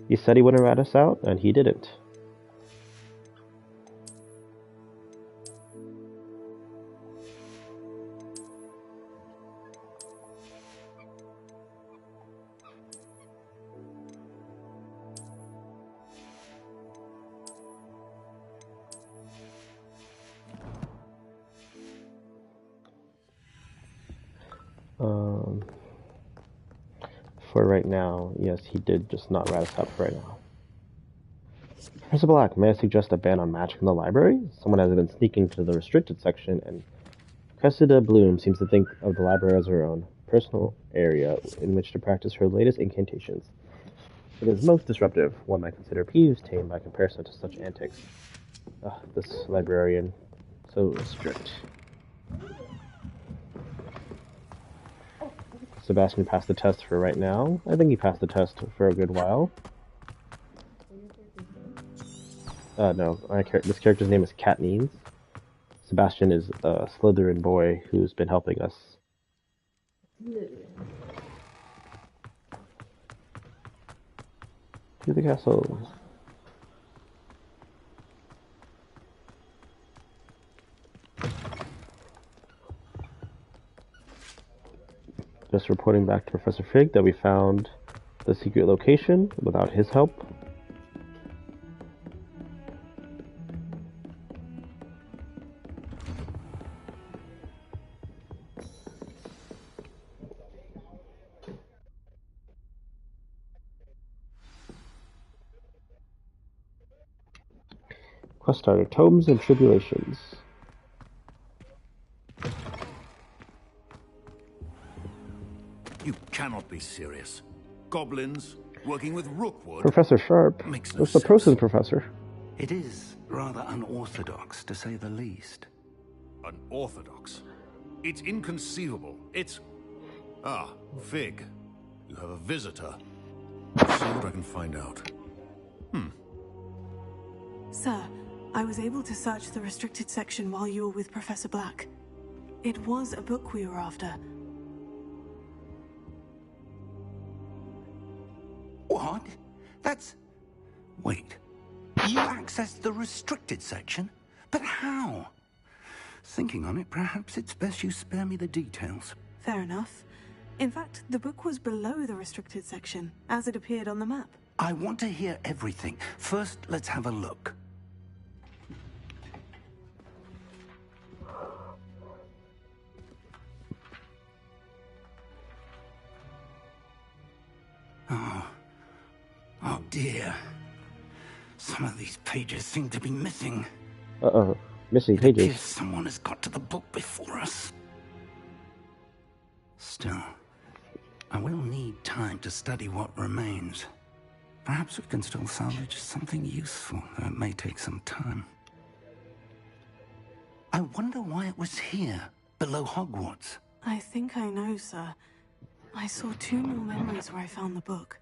S5: He said he wouldn't rat us out, and he didn't. For right now, yes, he did just not rat us out for right now. Professor Black, may I suggest a ban on magic in the library? Someone has been sneaking to the restricted section, and Cressida Bloom seems to think of the library as her own personal area in which to practice her latest incantations. It is most disruptive. One might consider Peeves tame by comparison to such antics. This librarian, so strict. Sebastian passed the test for right now. I think he passed the test for a good while. No, this character's name is Cat Neens. Sebastian is a Slytherin boy who's been helping us. To the castle. Just reporting back to Professor Fig that we found the secret location without his help. Quest starter, Tomes and Tribulations.
S20: You cannot be serious. Goblins working with Rookwood?
S5: Professor Sharp.
S20: Makes no
S5: What's the
S20: sense.
S5: Prosen professor?
S7: It is rather unorthodox, to say the least.
S20: Unorthodox? It's inconceivable. It's... Ah, Fig. You have a visitor. Let's see what I can find out.
S6: Sir, I was able to search the restricted section while you were with Professor Black. It was a book we were after.
S7: What? That's... Wait. You accessed the restricted section? But how? Thinking on it, perhaps it's best you spare me the details.
S6: Fair enough. In fact, the book was below the restricted section, as it appeared on the map.
S7: I want to hear everything. First, let's have a look. Oh dear. Some of these pages seem to be missing.
S5: Uh-oh. Missing
S7: It
S5: pages.
S7: appears someone has got to the book before us. Still, I will need time to study what remains. Perhaps we can still salvage something useful, though it may take some time. I wonder why it was here, below Hogwarts.
S6: I think I know, sir. I saw 2 more memories where I found the book.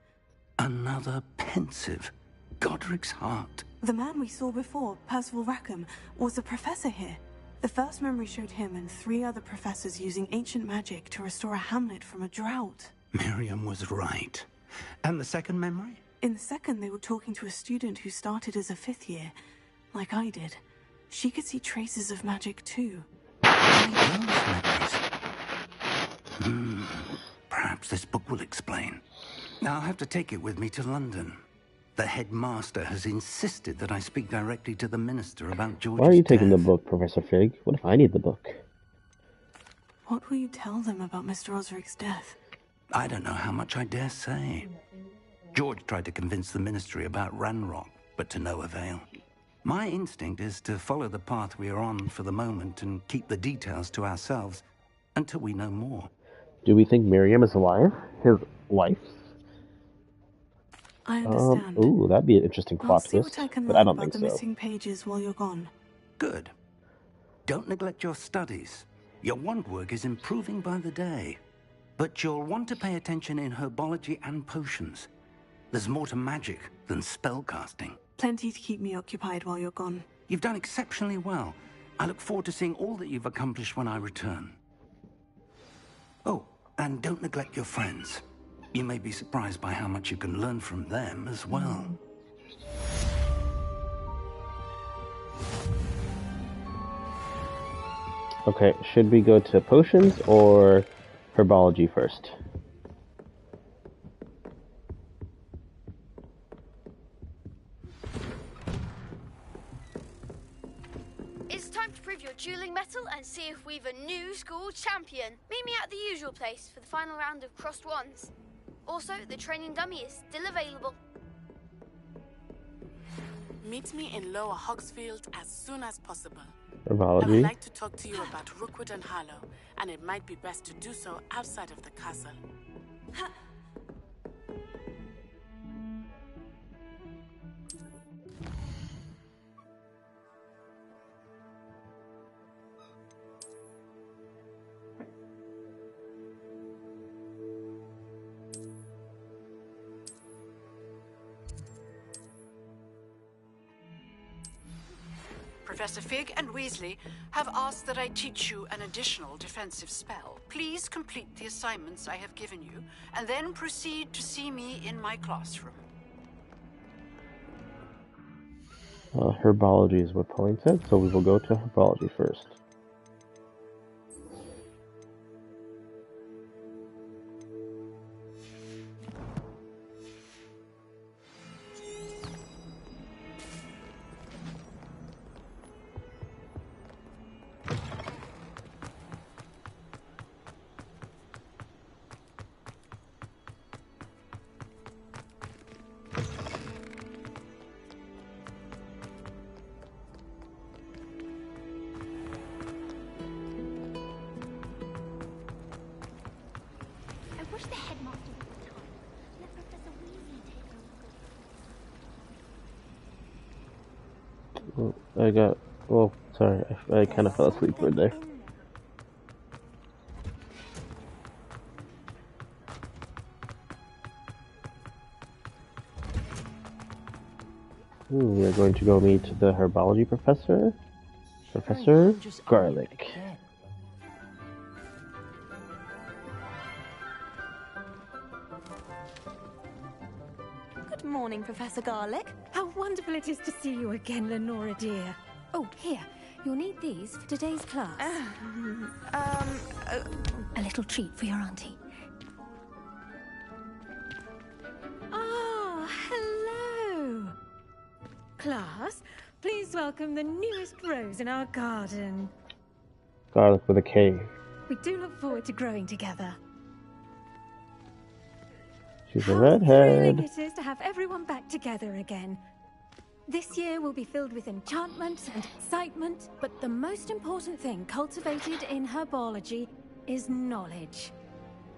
S7: Another pensive. Godric's heart.
S6: The man we saw before, Percival Rackham, was a professor here. The first memory showed him and 3 other professors using ancient magic to restore a hamlet from a drought.
S7: Miriam was right. And the second memory?
S6: In the second, they were talking to a student who started as a 5th year, like I did. She could see traces of magic too.
S7: Perhaps this book will explain. Now I'll have to take it with me to London. The headmaster has insisted that I speak directly to the minister about George's
S5: Why are you taking
S7: death.
S5: the book, Professor Fig? What if I need the book?
S6: What will you tell them about Mr. Osric's death?
S7: I don't know how much I dare say. George tried to convince the ministry about Ranrock, but to no avail. My instinct is to follow the path we are on for the moment and keep the details to ourselves until we know more.
S5: Do we think Miriam is alive? His wife?
S6: I understand.
S5: Ooh, that'd be an interesting
S6: I'll
S5: plot
S6: see
S5: twist,
S6: what I can
S5: but
S6: learn
S5: I don't
S6: about
S5: think
S6: the
S5: so.
S6: missing pages while you're gone.
S7: Good. Don't neglect your studies. Your wand work is improving by the day. But you'll want to pay attention in herbology and potions. There's more to magic than spellcasting.
S6: Plenty to keep me occupied while you're gone.
S7: You've done exceptionally well. I look forward to seeing all that you've accomplished when I return. Oh, and don't neglect your friends. You may be surprised by how much you can learn from them as well.
S5: Okay, should we go to potions or herbology first?
S11: It's time to prove your dueling mettle and see if we've a new school champion. Meet me at the usual place for the final round of crossed wands. Also, the training dummy is still available.
S21: Meet me in Lower Hogsfield as soon as possible.
S5: Herbology.
S21: I would like to talk to you about Rookwood and Harlow, and it might be best to do so outside of the castle. Professor Fig and Weasley have asked that I teach you an additional defensive spell. Please complete the assignments I have given you, and then proceed to see me in my classroom.
S5: Herbology is what Pauline said, so we will go to herbology first.
S8: I wish the headmaster would come. Let Professor Weasley take a look.
S5: Oh, sorry, I kind of fell asleep right there. We are going to go meet the herbology professor, Professor Garlic.
S22: Good morning, Professor Garlic.
S23: How wonderful it is to see you again, Lenora dear.
S8: Oh, here. You'll need these for today's class. A little treat for your auntie.
S23: Class, please welcome the newest rose in our garden.
S5: Garlic with a K.
S23: We do look forward to growing together.
S5: She's a
S23: How
S5: redhead.
S23: thrilling it is to have everyone back together again. This year will be filled with enchantment and excitement, but the most important thing cultivated in herbology is knowledge.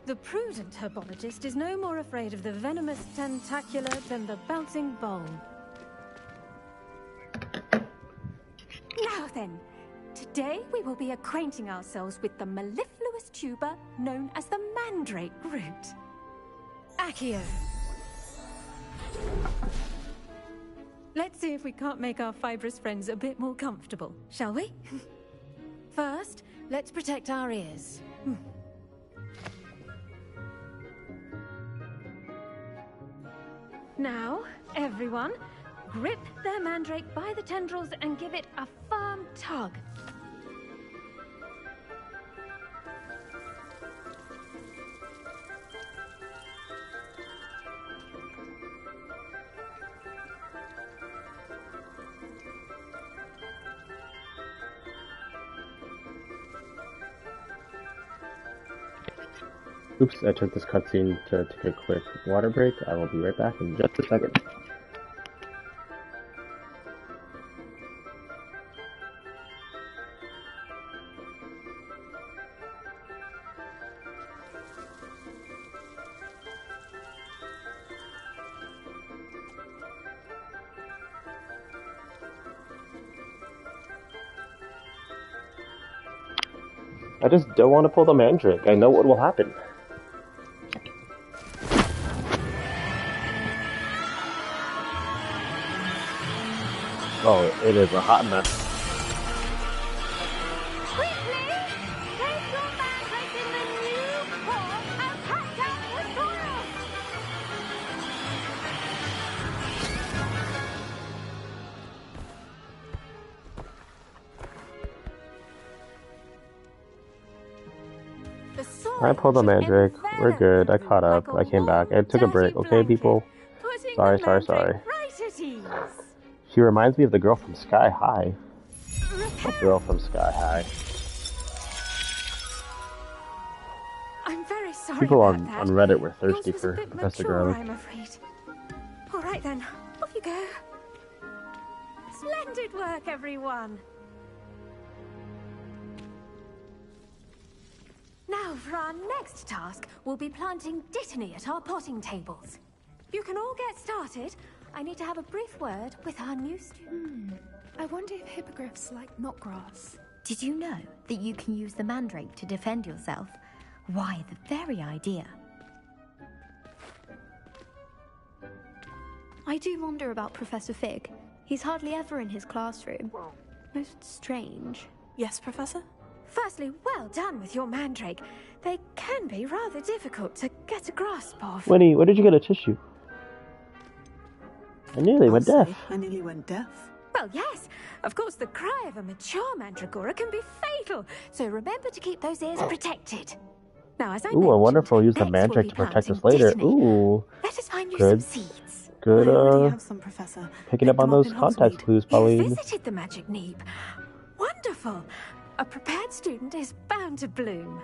S23: The prudent herbologist is no more afraid of the venomous tentacular than the bouncing bulb. Now then, today we will be acquainting ourselves with the mellifluous tuber known as the mandrake root. Accio. Let's see if we can't make our fibrous friends a bit more comfortable, shall we? First, let's protect our ears. Now, everyone, grip their mandrake by the tendrils and give it a firm tug.
S5: Oops, I took this cutscene to take a quick water break. I will be right back in just a second. I just don't want to pull the mandrake. I know what will happen. Oh, it is a hot mess. I pulled the mandrake. We're good. I caught up. I came back. I took a break. Okay, people? Sorry. She reminds me of the girl from Sky High. What girl from Sky High?
S23: I'm very sorry.
S5: People on
S23: that.
S5: Reddit were thirsty
S23: Yours was
S5: for
S23: a bit
S5: Professor
S23: mature,
S5: Garlic.
S23: I'm afraid. All right then, off you go. Splendid work, everyone. Now, for our next task, we'll be planting Dittany at our potting tables. You can all get started. I need to have a brief word with our new student.
S1: I wonder if hippogriffs like knotgrass.
S2: Did you know that you can use the mandrake to defend yourself? Why, the very idea.
S1: I do wonder about Professor Fig. He's hardly ever in his classroom. Most strange.
S6: Yes, Professor?
S23: Firstly, well done with your mandrake. They can be rather difficult to get a grasp of.
S5: Winnie, where did you get a tissue? I nearly went deaf.
S6: I nearly went deaf.
S23: Well, yes. Of course, the cry of a mature mandragora can be fatal, so remember to keep those ears protected. Now, as I
S5: Ooh, I wonder if we'll use the
S23: next
S5: mandrake
S23: we'll
S5: to
S23: be
S5: protect us
S23: planting
S5: later.
S23: Dittany.
S5: Ooh.
S23: Let us find you
S5: Good.
S23: some seeds.
S5: Good,
S6: I already have some, Professor.
S5: picking up on those context clues, Pauline.
S23: You visited the magic neep. Wonderful. A prepared student is bound to bloom.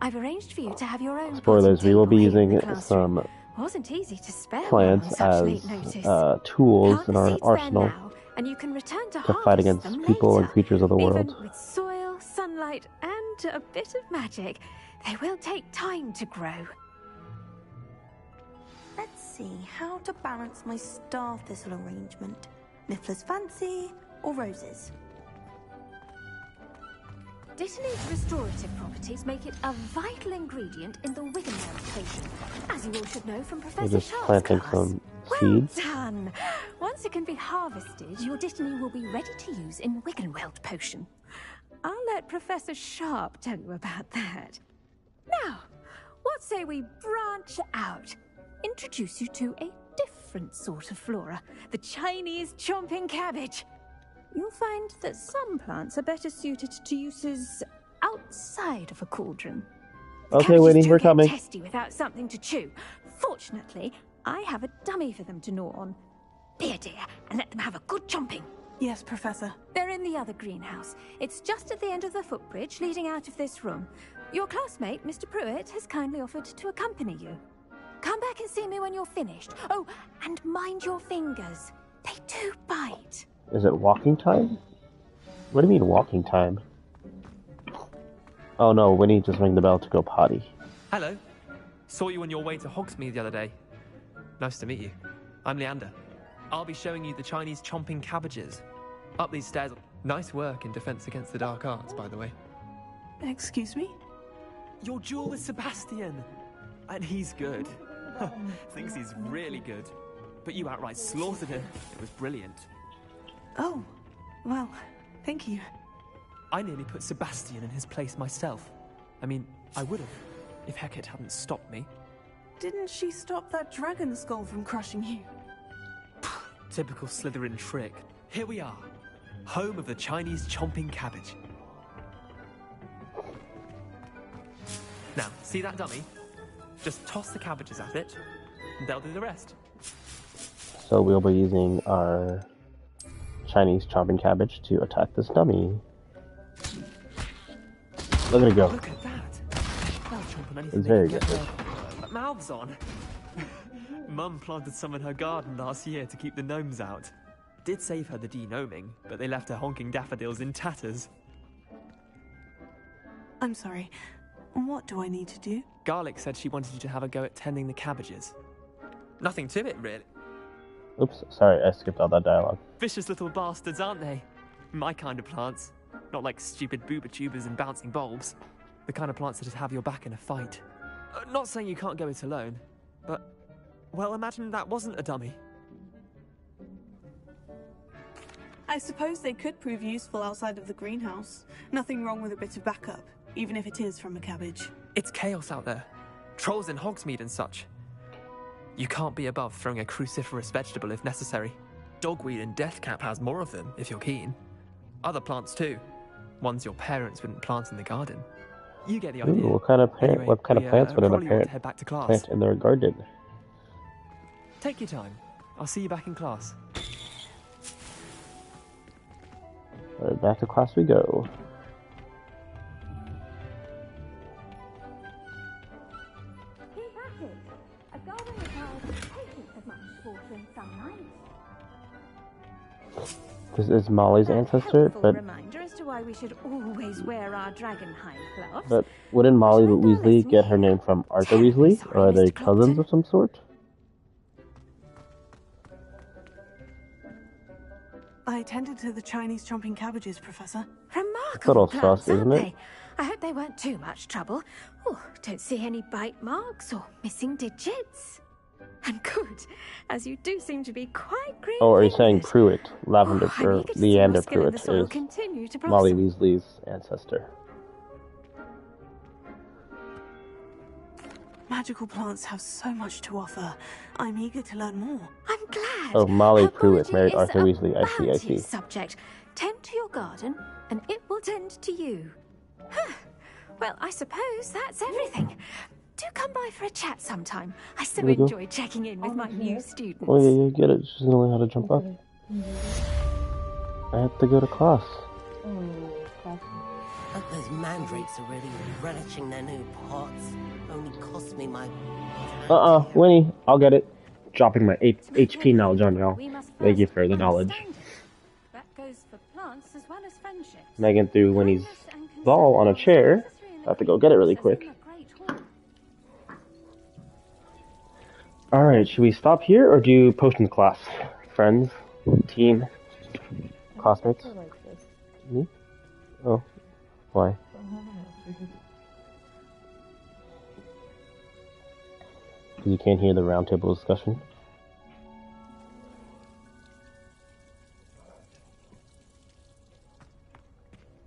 S23: I've arranged for you to have your own.
S5: Spoilers, we will be
S23: potting table
S5: using
S23: in the classroom.
S5: some
S23: Wasn't easy to spare
S5: plants
S23: one on such late
S5: as
S23: notice.
S5: tools
S23: Plant
S5: in
S23: the
S5: our
S23: seeds there
S5: arsenal
S23: now, and you can return to
S5: to fight
S23: harvest
S5: against
S23: them
S5: people
S23: later.
S5: and creatures of the
S23: Even
S5: world.
S23: with soil, sunlight, and a bit of magic, they will take time to grow.
S13: Let's see how to balance my star thistle arrangement. Niffler's fancy or roses?
S23: Dittany's restorative properties make it a vital ingredient in the Wiggenweld potion, as you all should know from
S5: We're
S23: Professor
S5: just
S23: Sharp's
S5: planting
S23: class.
S5: some
S23: Well
S5: seeds.
S23: done! Once it can be harvested, your Dittany will be ready to use in Wiggenweld potion. I'll let Professor Sharp tell you about that. Now, what say we branch out? Introduce you to a different sort of flora, the Chinese chomping cabbage. You'll find that some plants are better suited to uses outside of a cauldron.
S5: Okay, Winnie,
S23: do
S5: we're
S23: get
S5: coming.
S23: testy without something to chew. Fortunately, I have a dummy for them to gnaw on. Here, dear, and let them have a good chomping.
S6: Yes, Professor.
S23: They're in the other greenhouse. It's just at the end of the footbridge leading out of this room. Your classmate, Mr. Pruitt, has kindly offered to accompany you. Come back and see me when you're finished. Oh, and mind your fingers. They do bite.
S5: Is it walking time? What do you mean walking time? Oh no, Winnie just rang the bell to go potty.
S3: Hello. Saw you on your way to Hogsmeade the other day. Nice to meet you. I'm Leander. I'll be showing you the Chinese chomping cabbages. Up these stairs. Nice work in Defense Against the Dark Arts, by the way.
S6: Excuse me?
S3: Your duel with Sebastian. And he's good. Thinks he's really good. But you outright slaughtered him. It was brilliant.
S6: Oh, well, thank you.
S3: I nearly put Sebastian in his place myself. I mean, I would have, if Hecate hadn't stopped me.
S6: Didn't she stop that dragon skull from crushing you?
S3: Typical Slytherin trick. Here we are, home of the Chinese chomping cabbage. Now, see that dummy? Just toss the cabbages at it, and they'll do the rest.
S5: So we'll be using our Chinese chomping cabbage to attack this dummy. Look at it go.
S3: Look at that. They'll chomp on anything
S5: It's very
S3: they
S5: good.
S3: can get their mouths on. Mum planted some in her garden last year to keep the gnomes out. Did save her the de-gnoming, but they left her honking daffodils in tatters.
S6: I'm sorry. What do I need to do?
S3: Garlic said she wanted you to have a go at tending the cabbages. Nothing to it, really.
S5: Oops, sorry, I skipped all that dialogue.
S3: Vicious little bastards, aren't they? My kind of plants. Not like stupid booba tubers and bouncing bulbs. The kind of plants that just have your back in a fight. Not saying you can't go it alone, but... well, imagine that wasn't a dummy.
S6: I suppose they could prove useful outside of the greenhouse. Nothing wrong with a bit of backup, even if it is from a cabbage.
S3: It's chaos out there. Trolls in Hogsmeade and such. You can't be above throwing a cruciferous vegetable if necessary. Dogweed and deathcap has more of them, if you're keen. Other plants too. Ones your parents wouldn't plant in the garden. You get the idea.
S5: Ooh, what kind of
S3: Anyway,
S5: plants would a
S3: probably want
S5: parent
S3: to head back to class.
S5: plant in their garden?
S3: Take your time. I'll see you back in class.
S5: Alright, back to class we go.
S23: Keep at it. A garden requires patience as much as water in some nights.
S5: This is Molly's ancestor,
S23: Helpful
S5: but
S23: reminder as to why we should always wear our dragon hide gloves.
S5: but wouldn't Molly Weasley get her name from Arthur Weasley? Or are they cousins of some sort?
S6: I attended to the Chinese chomping cabbages, Professor.
S23: Remarkable
S5: Little
S23: plants,
S5: sus, isn't
S23: aren't
S5: it?
S23: they? I hope they weren't too much trouble. Oh, don't see any bite marks or missing digits. And good, as you do seem to be quite green.
S5: Oh, are you saying Pruitt? Lavender
S23: I'm
S5: or
S23: eager to see
S5: Leander
S23: your skill in the
S5: Pruitt
S23: soil
S5: is
S23: continue to
S5: Molly
S23: blossom.
S5: Weasley's ancestor.
S6: Magical plants have so much to offer. I'm eager to learn more.
S23: I'm glad.
S5: Oh, Molly Pruitt
S23: Biology
S5: married
S23: is
S5: Arthur
S23: a
S5: Weasley. I see, I see.
S23: bounteous subject. Tend to your garden, and it will tend to you. Huh. Well, I suppose that's everything. Do come by for a chat sometime. I so
S5: There we go.
S23: enjoy checking in with my new students.
S5: Oh yeah, you get it. She's gonna learn how to jump up. I have to go to class.
S9: Hope those mandrakes are really relishing their new pots. Only cost me my...
S5: Winnie, I'll get it. Dropping my HP knowledge on y'all. Thank you for the knowledge.
S23: That goes for plants as well as friendship.
S5: Megan threw Winnie's ball on a chair. I have to go get it really quick. Alright, should we stop here or do potions class? Friends? Team? Classmates? Me? Oh. Why? Because you can't hear the roundtable discussion?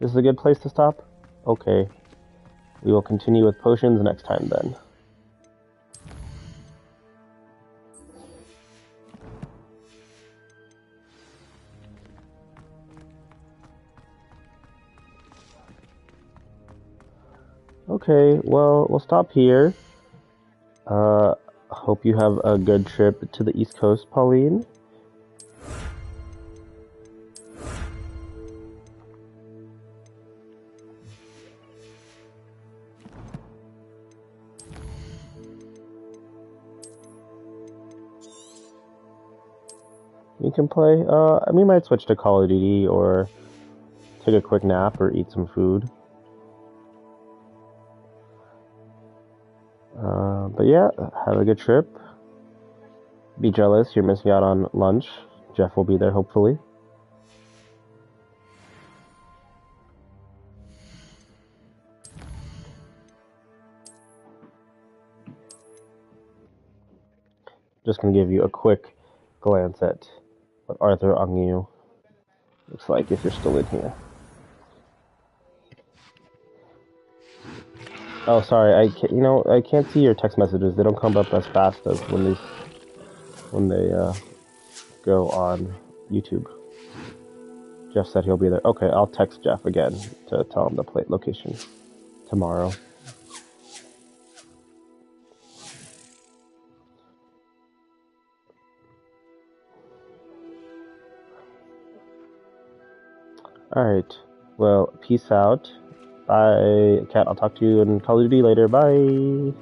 S5: This is a good place to stop? Okay. We will continue with potions next time then. Okay, well, we'll stop here. Hope you have a good trip to the East Coast, Pauline. we can play. We might switch to Call of Duty or take a quick nap or eat some food. But yeah, have a good trip. Be jealous, you're missing out on lunch. Jeff will be there, hopefully. Just gonna give you a quick glance at what Arthur Angyu looks like if you're still in here. Oh, sorry, I can't see your text messages. They don't come up as fast as when they go on YouTube. Jeff said he'll be there. Okay, I'll text Jeff again to tell him the plate location tomorrow. Alright, well, peace out. Bye, Kat, I'll talk to you in Call of Duty later. Bye!